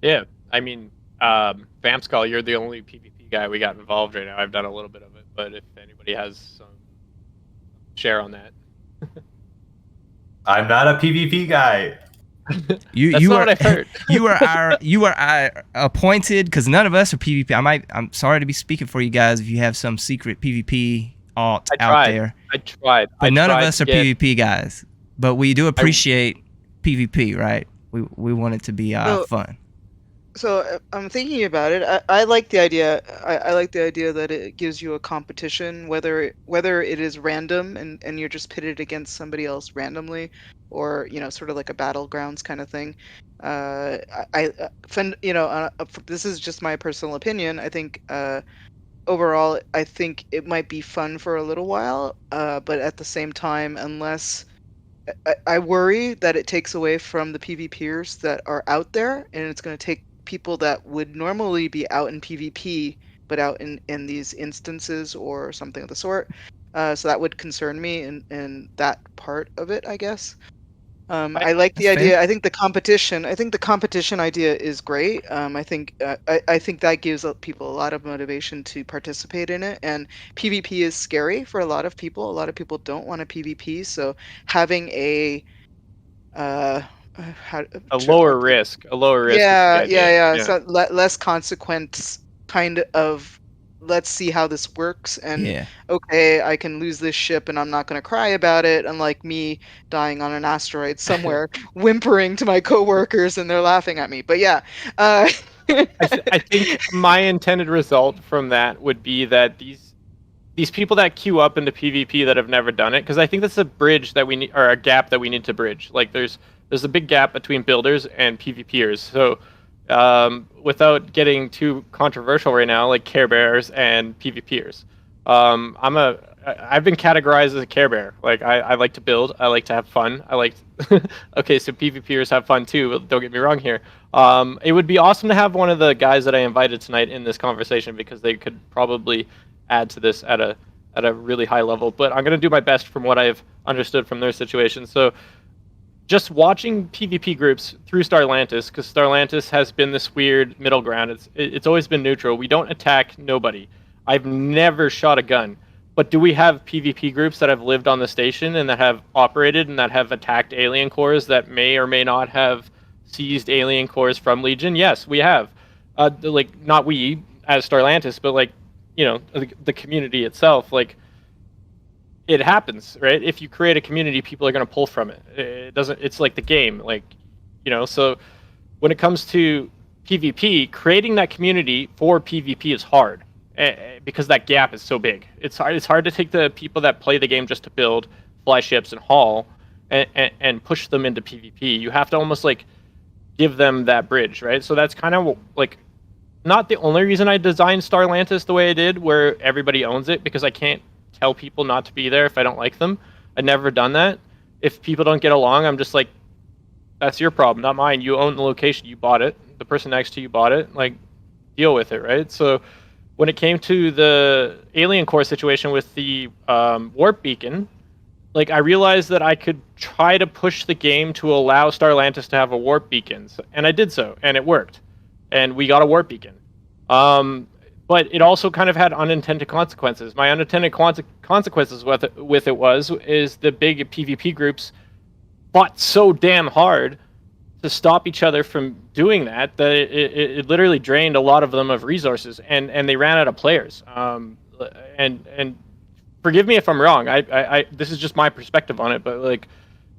S3: Yeah, I mean, Vampskull, you're the only PvP guy we got involved right now. I've done a little bit of it, but if anybody has some share on that.
S6: I'm not a PvP guy.
S3: That's not what I've heard.
S1: you are our appointed, because none of us are PvP. I'm sorry to be speaking for you guys if you have some secret PvP alt out there.
S3: I tried.
S1: But none of us are PvP guys. But we do appreciate PvP, right? We want it to be fun.
S4: So I'm thinking about it. I like the idea. I like the idea that it gives you a competition, whether it is random and you're just pitted against somebody else randomly, or sort of like a battlegrounds kind of thing. This is just my personal opinion. I think overall, I think it might be fun for a little while, but at the same time, unless I worry that it takes away from the PvPers that are out there, and it's going to take people that would normally be out in PvP but out in these instances or something of the sort. So that would concern me in that part of it, I guess. I like the idea. Fair. I think the competition idea is great. I think that gives people a lot of motivation to participate in it. And PvP is scary for a lot of people. A lot of people don't want to PvP. So having a
S3: lower risk.
S4: Yeah. So less consequence, kind of. Let's see how this works, and okay, I can lose this ship and I'm not going to cry about it, unlike me dying on an asteroid somewhere whimpering to my coworkers and they're laughing at me. But yeah,
S3: I think my intended result from that would be that these people that queue up into PvP that have never done it, because I think that's a bridge that we need, or a gap that we need to bridge. Like there's a big gap between builders and PvPers. So without getting too controversial right now, like Care Bears and PvPers. I've been categorized as a Care Bear. Like I like to build, I like to have fun. Okay, so PvPers have fun too, don't get me wrong here. It would be awesome to have one of the guys that I invited tonight in this conversation, because they could probably add to this at a at a really high level, but I'm going to do my best from what I've understood from their situation. So just watching PvP groups through Starlantis, because Starlantis has been this weird middle ground. It's always been neutral. We don't attack nobody. I've never shot a gun. But do we have PvP groups that have lived on the station and that have operated and that have attacked alien cores that may or may not have seized alien cores from Legion? Yes, we have. Like, not we as Starlantis, but like, you know, the community itself. Like, it happens, right? If you create a community, people are going to pull from it. It doesn't. It's like the game, like, you know. So when it comes to PvP, creating that community for PvP is hard. Because that gap is so big. It's hard to take the people that play the game just to build, fly ships, and haul, and push them into PvP. You have to almost like give them that bridge, right? So that's kind of like not the only reason I designed Starlantis the way I did, where everybody owns it, because I can't tell people not to be there if I don't like them. I've never done that. If people don't get along, I'm just like, that's your problem, not mine. You own the location, you bought it. The person next to you bought it. Like, deal with it, right? So when it came to the alien core situation with the warp beacon, like, I realized that I could try to push the game to allow Starlantis to have a warp beacon, and I did so, and it worked, and we got a warp beacon. But it also kind of had unintended consequences. My unintended consequences with it is the big PvP groups fought so damn hard to stop each other from doing that it literally drained a lot of them of resources, and they ran out of players. And forgive me if I'm wrong. I this is just my perspective on it, but like,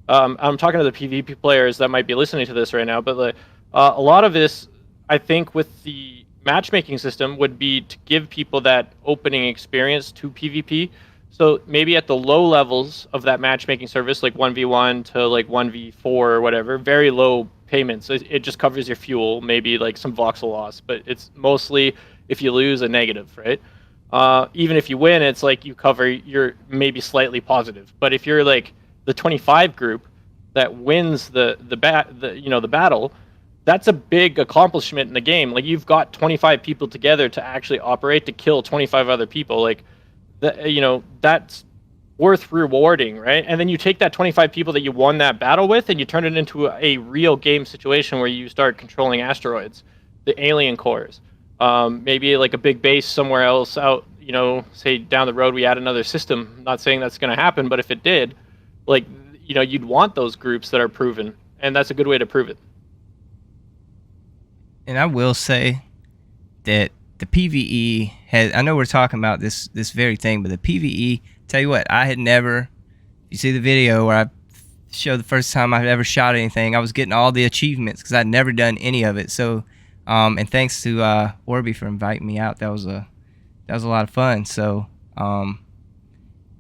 S3: I'm talking to the PvP players that might be listening to this right now. But like, a lot of this, I think, with the matchmaking system would be to give people that opening experience to PvP. So maybe at the low levels of that matchmaking service, like 1v1 to like 1v4 or whatever, very low payments. It just covers your fuel, maybe like some voxel loss, but it's mostly if you lose a negative, right? Even if you win, it's like you cover your maybe slightly positive. But if you're like the 25 group that wins the battle, that's a big accomplishment in the game. Like, you've got 25 people together to actually operate to kill 25 other people. Like, that's worth rewarding, right? And then you take that 25 people that you won that battle with, and you turn it into a real game situation where you start controlling asteroids, the alien cores, maybe like a big base somewhere else out. Say down the road we add another system. I'm not saying that's going to happen, but if it did, like, you'd want those groups that are proven, and that's a good way to prove it.
S1: And I will say that the PvE has, I know we're talking about this very thing, but the PvE, tell you what, I had never, you see the video where I showed the first time I ever shot anything, I was getting all the achievements because I'd never done any of it. So, and thanks to Orby for inviting me out. That was a lot of fun. So,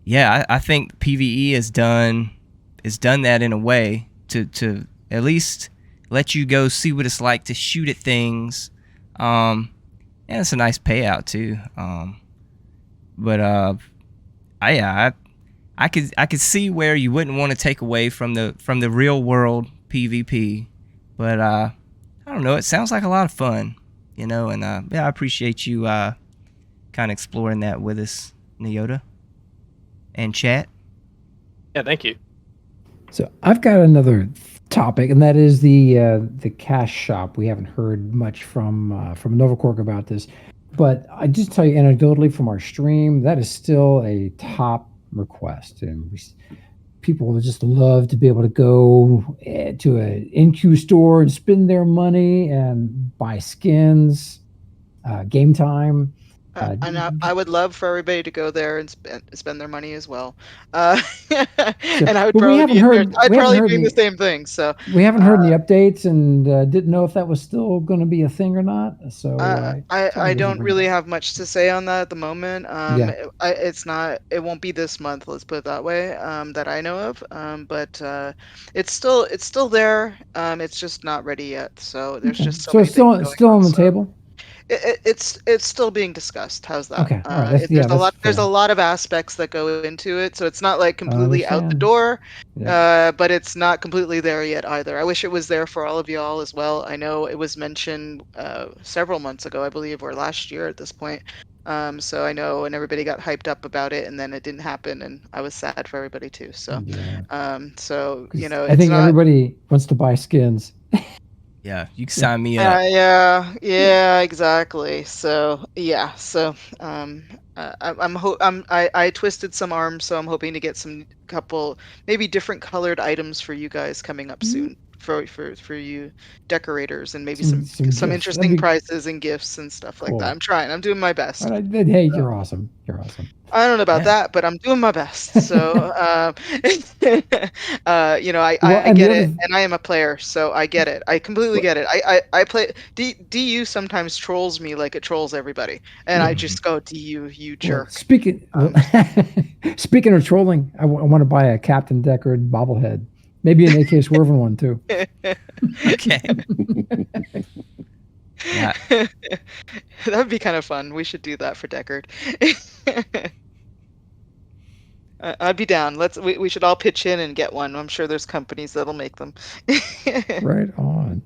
S1: yeah, I think PvE has done that in a way to at least let you go see what it's like to shoot at things. And it's a nice payout too. But I could see where you wouldn't want to take away from the real world PvP. But I don't know, it sounds like a lot of fun, and yeah, I appreciate you kind of exploring that with us, Nyota, and chat.
S3: Yeah, thank you.
S2: So I've got another topic, and that is the cash shop. We haven't heard much from Novaquark about this, but I just tell you anecdotally from our stream, that is still a top request, and people would just love to be able to go to an NQ store and spend their money and buy skins, game time.
S4: And I would love for everybody to go there and spend their money as well. And I would probably be doing the same thing. So
S2: we haven't heard any updates, and didn't know if that was still going to be a thing or not. So
S4: I don't really have much to say on that at the moment. It won't be this month. Let's put it that way. That I know of. But it's still there. It's just not ready yet. So there's just so it's
S2: still on the table.
S4: It's still being discussed. How's that?
S2: Okay. All right.
S4: There's a lot of aspects that go into it, so it's not like completely out the door, but it's not completely there yet either. I wish it was there for all of y'all as well. I know it was mentioned several months ago, I believe, or last year at this point, So I know, and everybody got hyped up about it, and then it didn't happen, and I was sad for everybody too. So,
S2: Yeah.
S4: so
S2: 'Cause
S4: you know,
S2: I
S4: it's
S2: think
S4: not.
S2: everybody wants to buy skins.
S1: Yeah, you can sign me up.
S4: Yeah, exactly. So yeah, so I twisted some arms, so I'm hoping to get some couple maybe different colored items for you guys coming up soon for you decorators, and maybe
S2: Some
S4: some
S2: gifts. That'd
S4: interesting
S2: be
S4: prizes and gifts and stuff like that.
S2: cool.
S4: I'm trying. I'm doing my best.
S2: Hey, you're awesome. You're awesome.
S4: I don't know about
S1: Yeah.
S4: that, but I'm doing my best. So, you know,
S2: Well,
S4: I
S2: and the
S4: get it,
S2: other
S4: and I am a player, so I get it. I completely get it. I play. DU sometimes trolls me like it trolls everybody, and I just go, DU, you
S2: well,
S4: jerk.
S2: speaking of trolling, I want to buy a Captain Deckard bobblehead, maybe an AK Swervin one too.
S1: Okay. Yeah.
S4: That would be kind of fun. We should do that for Deckard. I'd be down. We should all pitch in and get one. I'm sure there's companies that'll make them.
S2: Right on.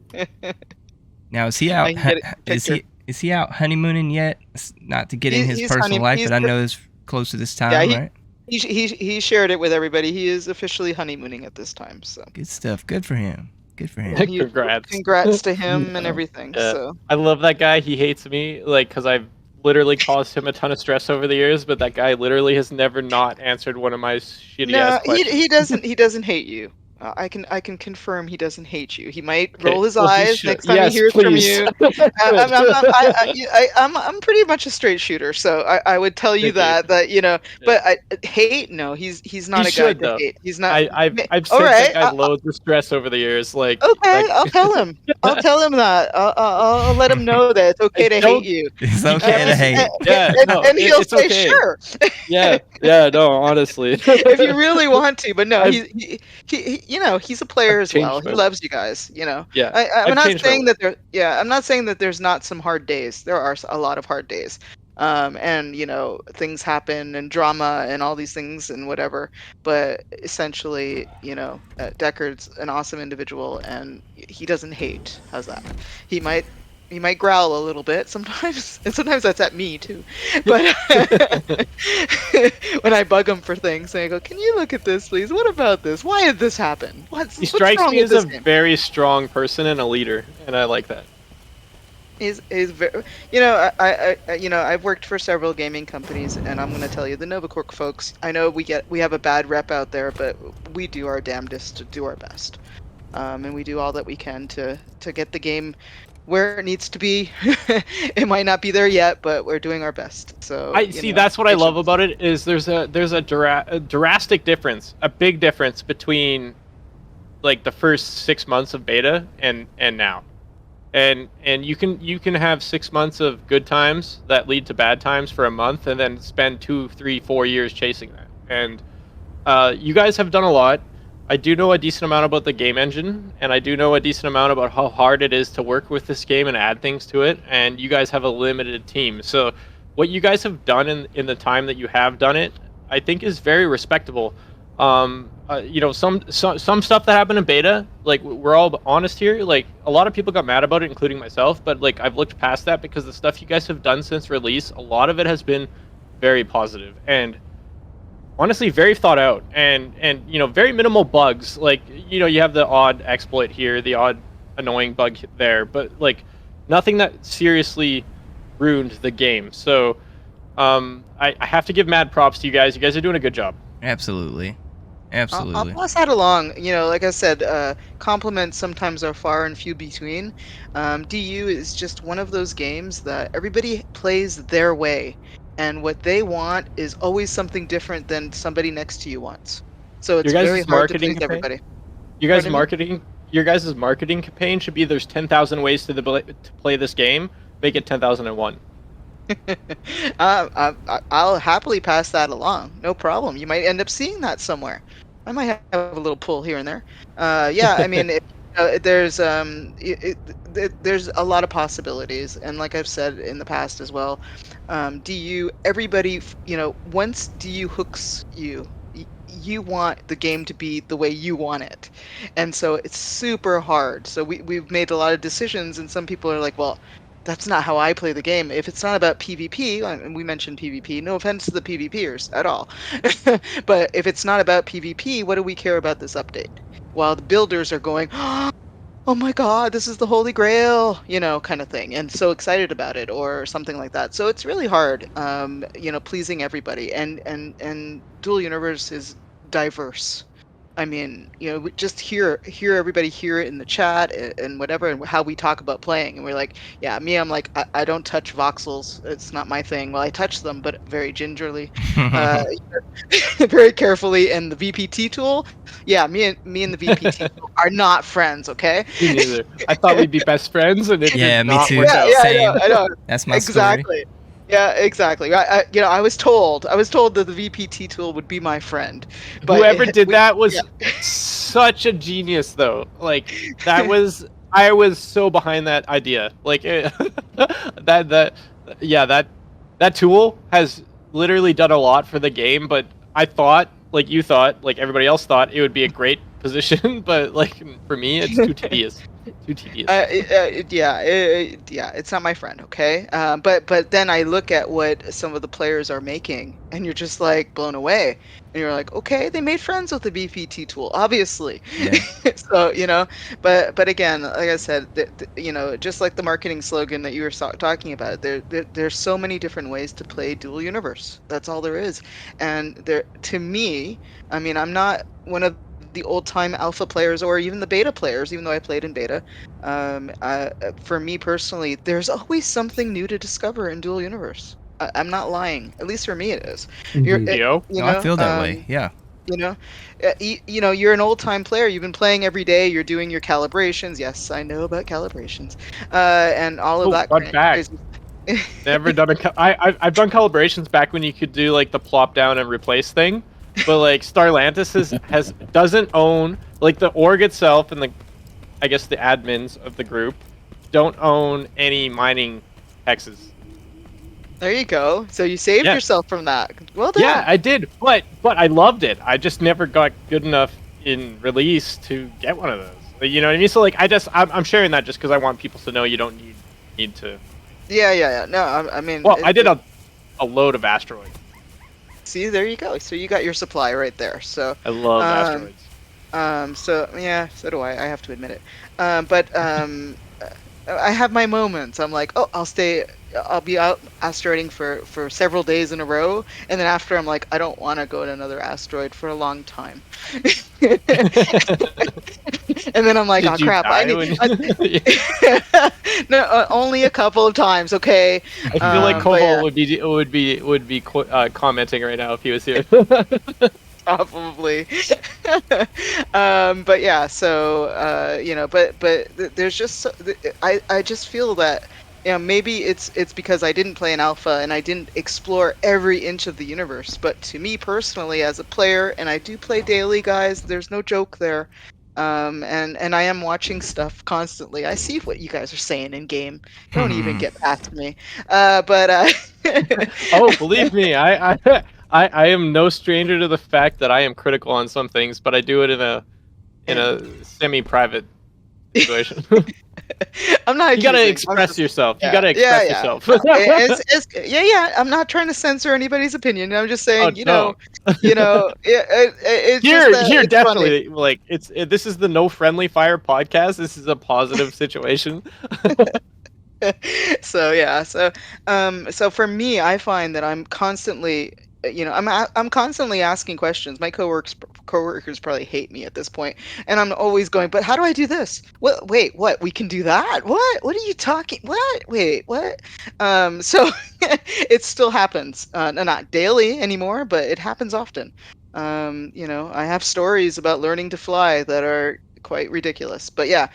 S1: Now is he out?
S4: I can get it picture.
S1: Is he out honeymooning yet? Not to get in his
S4: He's
S1: personal life,
S4: he's
S1: but I know it's close to this time,
S4: Yeah,
S1: right?
S4: he shared it with everybody. He is officially honeymooning at this time. So
S1: Good stuff. Good for him. Good for him.
S3: Congrats
S4: to him and
S5: Yeah.
S4: everything.
S3: Yeah.
S4: So
S3: I love that guy. He hates me, like, because I've literally caused him a ton of stress over the years, but that guy literally has never not answered one of my shitty
S4: no,
S3: ass questions.
S4: he doesn't hate you. I can confirm he doesn't hate you. He might
S3: Okay,
S4: roll his
S3: well, he
S4: eyes
S3: should.
S4: next time
S3: Yes,
S4: he hears from
S3: please.
S4: you. I'm pretty much a straight shooter, so I would tell you
S3: Thank you.
S4: that you know. But hate, no, he's not
S3: He
S4: a guy
S3: should,
S4: to
S3: though.
S4: hate. He's not.
S3: I've
S4: All
S3: sent
S4: right,
S3: that guy loads of stress over the years. Like,
S4: okay, I'll tell him. I'll tell him that. I'll let him know that it's okay to hate you.
S1: It's okay to hate.
S3: Yeah, no,
S4: and he'll
S3: it's
S4: say
S3: okay.
S4: sure.
S3: Yeah, no, honestly.
S4: If you really want to, but no,
S3: I've-
S4: he you know, he's a player
S3: I've
S4: as well.
S3: changed
S4: He
S3: my-
S4: loves you guys, you know.
S3: Yeah,
S4: I'm
S3: I've
S4: not
S3: changed my
S4: saying that I'm not saying that there's not some hard days. There are a lot of hard days. And you know, things happen and drama and all these things and whatever. But essentially, you know, Deckard's an awesome individual and he doesn't hate. How's that? He might growl a little bit sometimes, and sometimes that's at me too. But when I bug him for things, and I go, "Can you look at this, please? What about this? Why did this happen?
S3: He
S4: What's
S3: strikes
S4: wrong
S3: me
S4: with
S3: as
S4: this
S3: a
S4: game?"
S3: very strong person and a leader, and I like that.
S4: He's very, you know, I you know, I've worked for several gaming companies, and I'm gonna tell you, the Novaquark folks. I know we have a bad rep out there, but we do our damnedest to do our best, and we do all that we can to get the game where it needs to be. It might not be there yet, but we're doing our best. So
S3: I see. That's what I love about it. Is there's a drastic difference, a big difference between like the first 6 months of beta and now, and you can have 6 months of good times that lead to bad times for a month, and then spend 2, 3, 4 years chasing that. And you guys have done a lot. I do know a decent amount about the game engine, and I do know a decent amount about how hard it is to work with this game and add things to it, and you guys have a limited team. So what you guys have done in the time that you have done it, I think is very respectable. You know, some stuff that happened in beta, like, we're all honest here, like, a lot of people got mad about it, including myself, but like, I've looked past that because the stuff you guys have done since release, a lot of it has been very positive and honestly very thought out, and you know, very minimal bugs. Like, you know, you have the odd exploit here, the odd annoying bug there, but like nothing that seriously ruined the game. So I have to give mad props to you guys. You guys are doing a good job.
S1: Absolutely.
S4: I'll
S1: Absolutely.
S4: pass that along. You know, like I said, compliments sometimes are far and few between. DU is just one of those games that everybody plays their way, and what they want is always something different than somebody next to you wants. So it's
S3: Your guys'
S4: very hard to
S3: marketing
S4: please
S3: campaign?
S4: everybody.
S3: You guys
S4: Pardon me?
S3: marketing your guys' marketing campaign should be there's 10,000 ways to play this game. Make it 10,001.
S4: I'll happily pass that along. No problem. You might end up seeing that somewhere. I might have a little pull here and there. Yeah, I mean, there's there's a lot of possibilities, and like I've said in the past as well, DU, everybody, you know, once DU hooks you, you want the game to be the way you want it, and so it's super hard. So we've made a lot of decisions, and some people are like, well, that's not how I play the game. If it's not about PvP, and we mentioned PvP, no offense to the PvPers at all, but if it's not about PvP, what do we care about this update? While the builders are going, oh my god, this is the holy grail, kind of thing, and so excited about it, or something like that. So it's really hard, pleasing everybody, and Dual Universe is diverse. I mean, just hear everybody hear it in the chat and whatever, and how we talk about playing. And we're like, yeah, I'm like, I don't touch voxels. It's not my thing. Well, I touch them, but very gingerly, very carefully. And the VPT tool, yeah, me and the VPT tool are not friends. Okay.
S3: Me neither. I thought we'd be best friends, and it
S1: Yeah,
S3: did
S1: me
S3: not
S1: too.
S3: work
S4: Yeah,
S3: out.
S4: yeah,
S1: Same.
S4: I know.
S1: That's my
S4: Exactly.
S1: story.
S4: Yeah, exactly. I was told that the VPT tool would be my friend, but
S3: Whoever did that was
S4: yeah.
S3: such a genius, though. Like I was so behind that idea. Like that tool has literally done a lot for the game. But I thought, like you thought, like everybody else thought, it would be a great position. But like for me, it's too tedious. Too tedious.
S4: Yeah, it's not my friend, okay? But then I look at what some of the players are making, and you're just like blown away, and you're like, okay, they made friends with the VPT tool, obviously.
S1: Yeah.
S4: So but again, like I said, just like the marketing slogan that you were talking about, there's so many different ways to play Dual Universe. That's all there is, and to me, I mean, I'm not one of the old-time alpha players or even the beta players, even though I played in beta. For me personally, there's always something new to discover in Dual Universe. I'm not lying. At least for me, it is.
S2: Indeed.
S3: Yo.
S1: I feel that way. Yeah.
S4: You're an old-time player. You've been playing every day. You're doing your calibrations. Yes, I know about calibrations, and all of that.
S3: Fun fact. Never done I've done calibrations back when you could do like the plop down and replace thing, but like Starlantis doesn't own, like, the org itself, and I guess the admins of the group don't own any mining hexes.
S4: There you go. So you saved yourself from that. Well done.
S3: Yeah, I did, but I loved it. I just never got good enough in release to get one of those. You know what I mean? So like, I'm sharing that just because I want people to know you don't need to.
S4: Yeah. No, I mean.
S3: Well, I did a load of asteroids.
S4: See, there you go. So you got your supply right there. So
S3: I love asteroids.
S4: So yeah, so do I. I have to admit it. But I have my moments. I'm like, oh, I'll be out asteroiding for several days in a row, and then after I'm like, I don't want to go to another asteroid for a long time. And then I'm like, oh crap! No, only a couple of times. Okay.
S3: I feel like Koval would be commenting right now if he was here.
S4: Probably. But yeah, so but there's just I just feel that maybe it's because I didn't play an alpha and I didn't explore every inch of the universe. But to me personally, as a player, and I do play daily, guys, there's no joke there. And I am watching stuff constantly. I see what you guys are saying in game. Don't even get past me.
S3: Oh, believe me, I am no stranger to the fact that I am critical on some things, but I do it in a semi-private situation.
S4: I'm not.
S3: You gotta express yourself. You gotta express yourself.
S4: I'm not trying to censor anybody's opinion. I'm just saying, it's
S3: here
S4: it's
S3: definitely funny. Like this is the No Friendly Fire podcast. This is a positive situation.
S4: So for me, I find that I'm constantly. I'm constantly asking questions. My coworkers probably hate me at this point, and I'm always going, but how do I do this? What? Wait, what? We can do that? What? What are you talking? What? Wait, what? So it still happens. Not daily anymore, but it happens often. I have stories about learning to fly that are quite ridiculous, but yeah.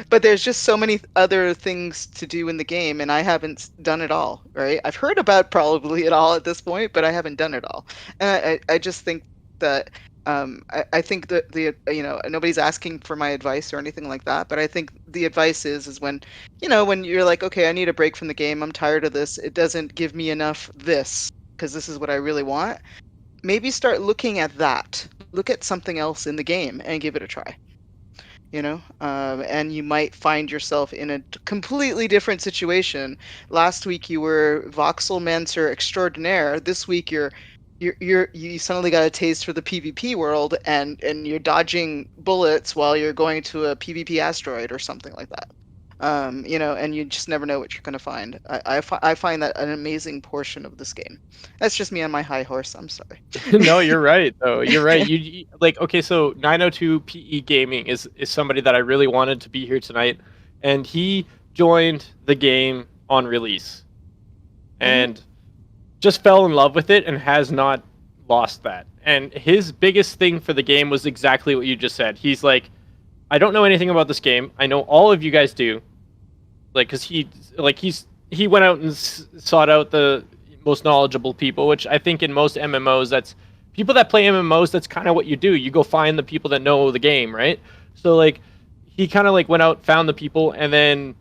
S4: But there's just so many other things to do in the game, and I haven't done it all. Right? I've heard about probably it all at this point, but I haven't done it all. And I just think that I think that nobody's asking for my advice or anything like that, but I think the advice is when when you're like, okay, I need a break from the game, I'm tired of this, it doesn't give me enough this because this is what I really want. Maybe start looking at that. Look at something else in the game and give it a try. and you might find yourself in a completely different situation. Last week you were Voxelmancer extraordinaire. This week you suddenly got a taste for the PvP world, and you're dodging bullets while you're going to a PvP asteroid or something like that. And you just never know what you're going to find. I find that an amazing portion of this game. That's just me on my high horse. I'm sorry.
S3: No, you're right though. You're right. You like, okay, so 902 PE Gaming is somebody that I really wanted to be here tonight, and he joined the game on release and just fell in love with it and has not lost that. And his biggest thing for the game was exactly what you just said. He's like, I don't know anything about this game. I know all of you guys do. Like, because he went out and sought out the most knowledgeable people, which I think in most MMOs, that's people that play MMOs, that's kind of what you do. You go find the people that know the game, right? So like, he kind of like went out, found the people, and then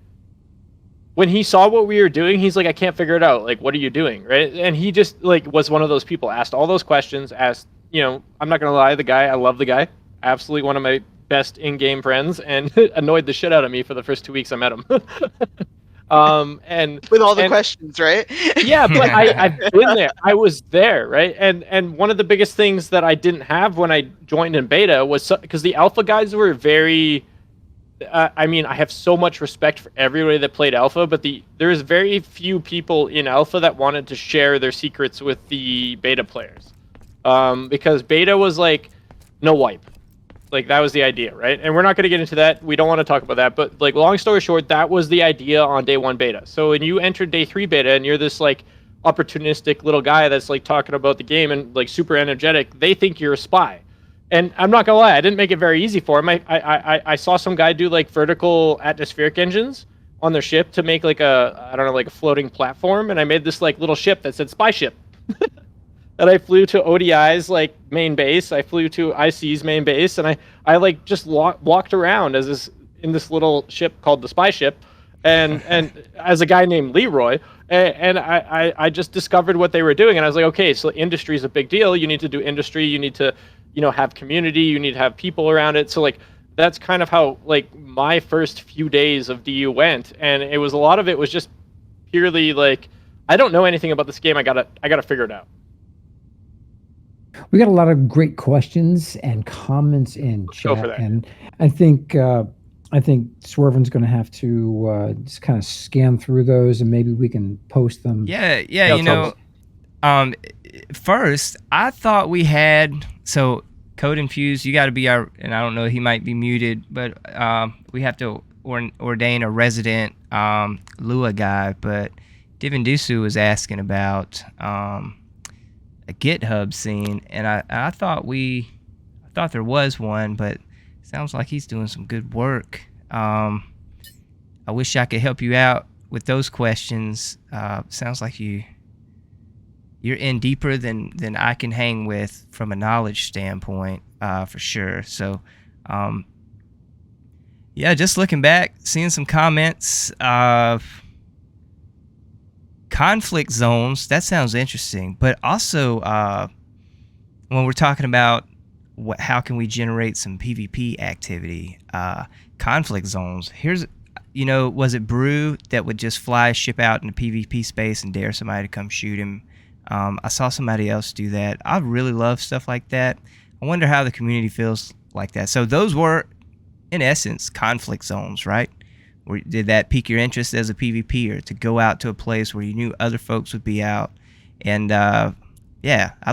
S3: when he saw what we were doing, he's like, I can't figure it out. Like, what are you doing, right? And he just like was one of those people, asked all those questions, asked, I'm not gonna lie, I love the guy, absolutely one of my best in-game friends, and annoyed the shit out of me for the first 2 weeks I met him. And
S4: with all the questions, right?
S3: Yeah, but I've been there. I was there, right? And one of the biggest things that I didn't have when I joined in beta was because the alpha guys were very. I mean, I have so much respect for everybody that played alpha, but there's very few people in alpha that wanted to share their secrets with the beta players, because beta was like no wipe. Like, that was the idea, right? And we're not going to get into that. We don't want to talk about that. But, like, long story short, that was the idea on day 1 beta. So when you entered day 3 beta and you're this, like, opportunistic little guy that's, like, talking about the game and, like, super energetic, they think you're a spy. And I'm not going to lie, I didn't make it very easy for him. I saw some guy do, like, vertical atmospheric engines on their ship to make, like, a floating platform. And I made this, like, little ship that said spy ship. And I flew to ODI's like main base. I flew to IC's main base, and I like just walked around in this little ship called the spy ship, and as a guy named Leeroy, and I just discovered what they were doing, and I was like, okay, so industry is a big deal. You need to do industry. You need to, have community. You need to have people around it. So like that's kind of how like my first few days of DU went, and a lot of it was just purely like, I don't know anything about this game. I gotta figure it out.
S2: We got a lot of great questions and comments in chat, and I think Swerven's going to have to just kind of scan through those, and maybe we can post them.
S1: Yeah. First, I thought we had CodeInfused. You got to be and I don't know, he might be muted, but we have to ordain a resident Lua guy. But Divindusu was asking about a GitHub scene, and I thought there was one, but it sounds like he's doing some good work. I wish I could help you out with those questions. Sounds like you're in deeper than I can hang with from a knowledge standpoint, for sure. So just looking back, seeing some comments. Conflict zones, that sounds interesting, but also when we're talking about how can we generate some PvP activity, conflict zones, here's, was it Brew that would just fly a ship out in the PvP space and dare somebody to come shoot him? I saw somebody else do that. I really love stuff like that. I wonder how the community feels like that. So those were, in essence, conflict zones, right? Or did that pique your interest as a PvPer to go out to a place where you knew other folks would be out? And I'd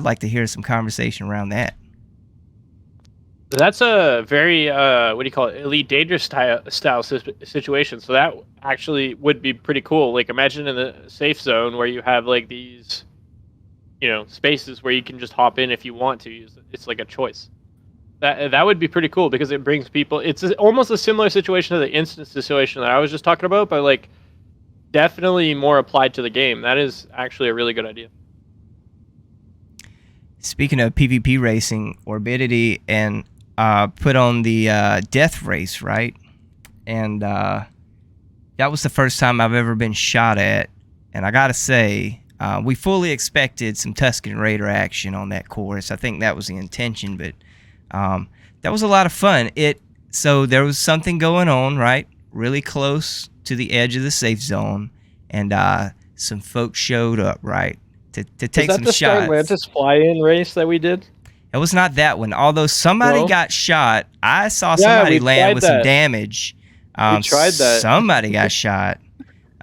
S1: like to hear some conversation around that.
S3: That's a very Elite Dangerous style situation. So that actually would be pretty cool. Like, imagine in the safe zone where you have like these, spaces where you can just hop in if you want to. It's like a choice. That would be pretty cool because it brings people. It's almost a similar situation to the instance situation that I was just talking about, but like definitely more applied to the game. That is actually a really good idea.
S1: Speaking of PvP racing, Orbidity and put on the death race, right? And that was the first time I've ever been shot at, and I gotta say, we fully expected some Tusken Raider action on that course. I think that was the intention, but that was a lot of fun. So there was something going on, right? Really close to the edge of the safe zone, and some folks showed up, right, to take some
S3: Was that
S1: shots.
S3: the Starlantis fly-in race that we did?
S1: It was not that one. Although somebody
S3: No?
S1: got shot, I saw
S3: Yeah,
S1: somebody
S3: we
S1: land
S3: tried
S1: with some
S3: that.
S1: damage.
S3: We tried that.
S1: Somebody got shot.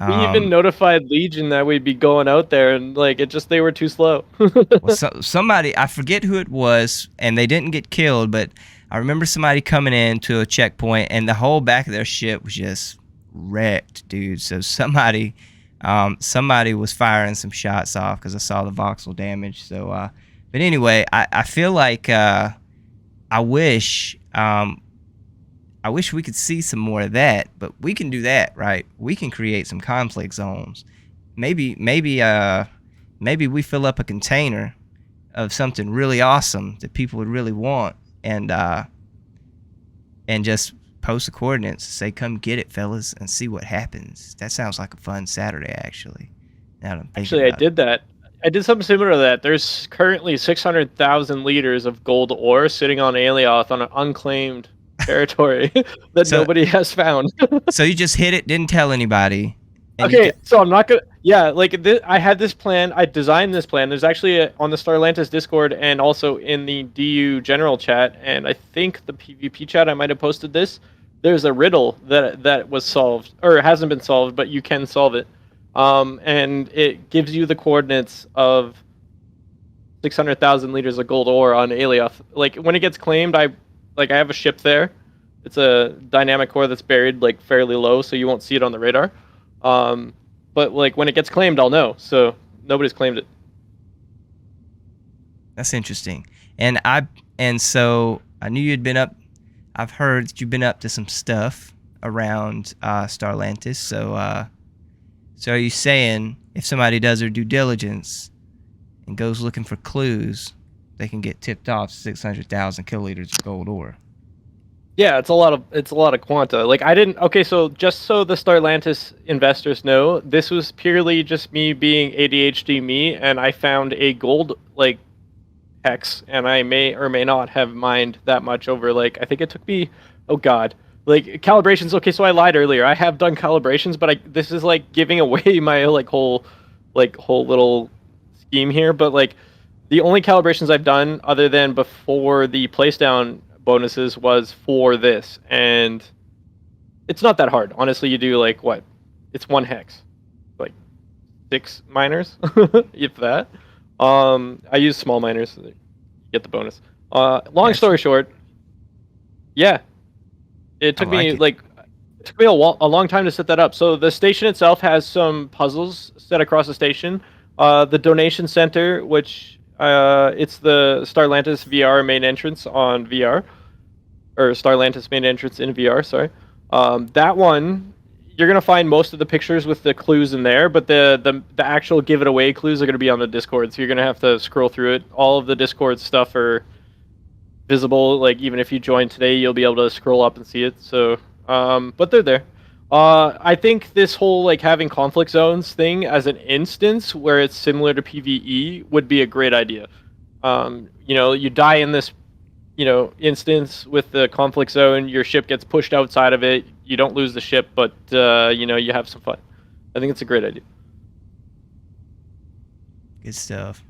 S3: We even notified Legion that we'd be going out there, and like they were too slow.
S1: Well, somebody, I forget who it was, and they didn't get killed, but I remember somebody coming in to a checkpoint, and the whole back of their ship was just wrecked, dude. So somebody was firing some shots off because I saw the voxel damage. So, but anyway, I feel like I wish we could see some more of that, but we can do that, right? We can create some conflict zones. Maybe we fill up a container of something really awesome that people would really want, and just post the coordinates, say, "Come get it, fellas," and see what happens. That sounds like a fun Saturday, actually.
S3: Actually, I did that. I did something similar to that. There's currently 600,000 liters of gold ore sitting on Alioth on an unclaimed territory that nobody has found.
S1: So you just hit it, didn't tell anybody.
S3: Okay, so I'm not gonna. Yeah, like I had this plan. I designed this plan. There's actually on the Starlantis Discord and also in the DU general chat, and I think the PvP chat. I might have posted this. There's a riddle that was solved, or it hasn't been solved, but you can solve it. And it gives you the coordinates of 600,000 liters of gold ore on Alioth. Like when it gets claimed, I have a ship there. It's a dynamic core that's buried like fairly low, so you won't see it on the radar. But like when it gets claimed, I'll know. So nobody's claimed it.
S1: That's interesting. And so I knew you'd been up. I've heard that you've been up to some stuff around Starlantis. So are you saying if somebody does their due diligence and goes looking for clues, they can get tipped off 600,000 kiloliters of gold ore?
S3: Yeah, it's a lot of quanta. Like I didn't. Okay, so just so the Starlantis investors know, this was purely just me being ADHD me, and I found a gold like hex, and I may or may not have mined that much over. Like I think it took me. Oh God. Like calibrations. Okay, so I lied earlier. I have done calibrations, but this is like giving away my whole little scheme here. But like the only calibrations I've done, other than before the place down bonuses, was for this, and it's not that hard. Honestly, you do like what? It's one hex, like 6 miners, if that. I use small miners so you get the bonus. Long story short, yeah. It took me a long time to set that up. So the station itself has some puzzles set across the station. The donation center, which it's the Starlantis VR main entrance on VR, or Starlantis main entrance in VR. Sorry, that one you're gonna find most of the pictures with the clues in there, but the actual give it away clues are gonna be on the Discord. So you're gonna have to scroll through it. All of the Discord stuff are visible, like even if you join today, you'll be able to scroll up and see it. So, but they're there. I think this whole like having conflict zones thing as an instance where it's similar to PvE would be a great idea. You die in this, instance with the conflict zone, your ship gets pushed outside of it. You don't lose the ship, but you have some fun. I think it's a great idea.
S1: Good stuff.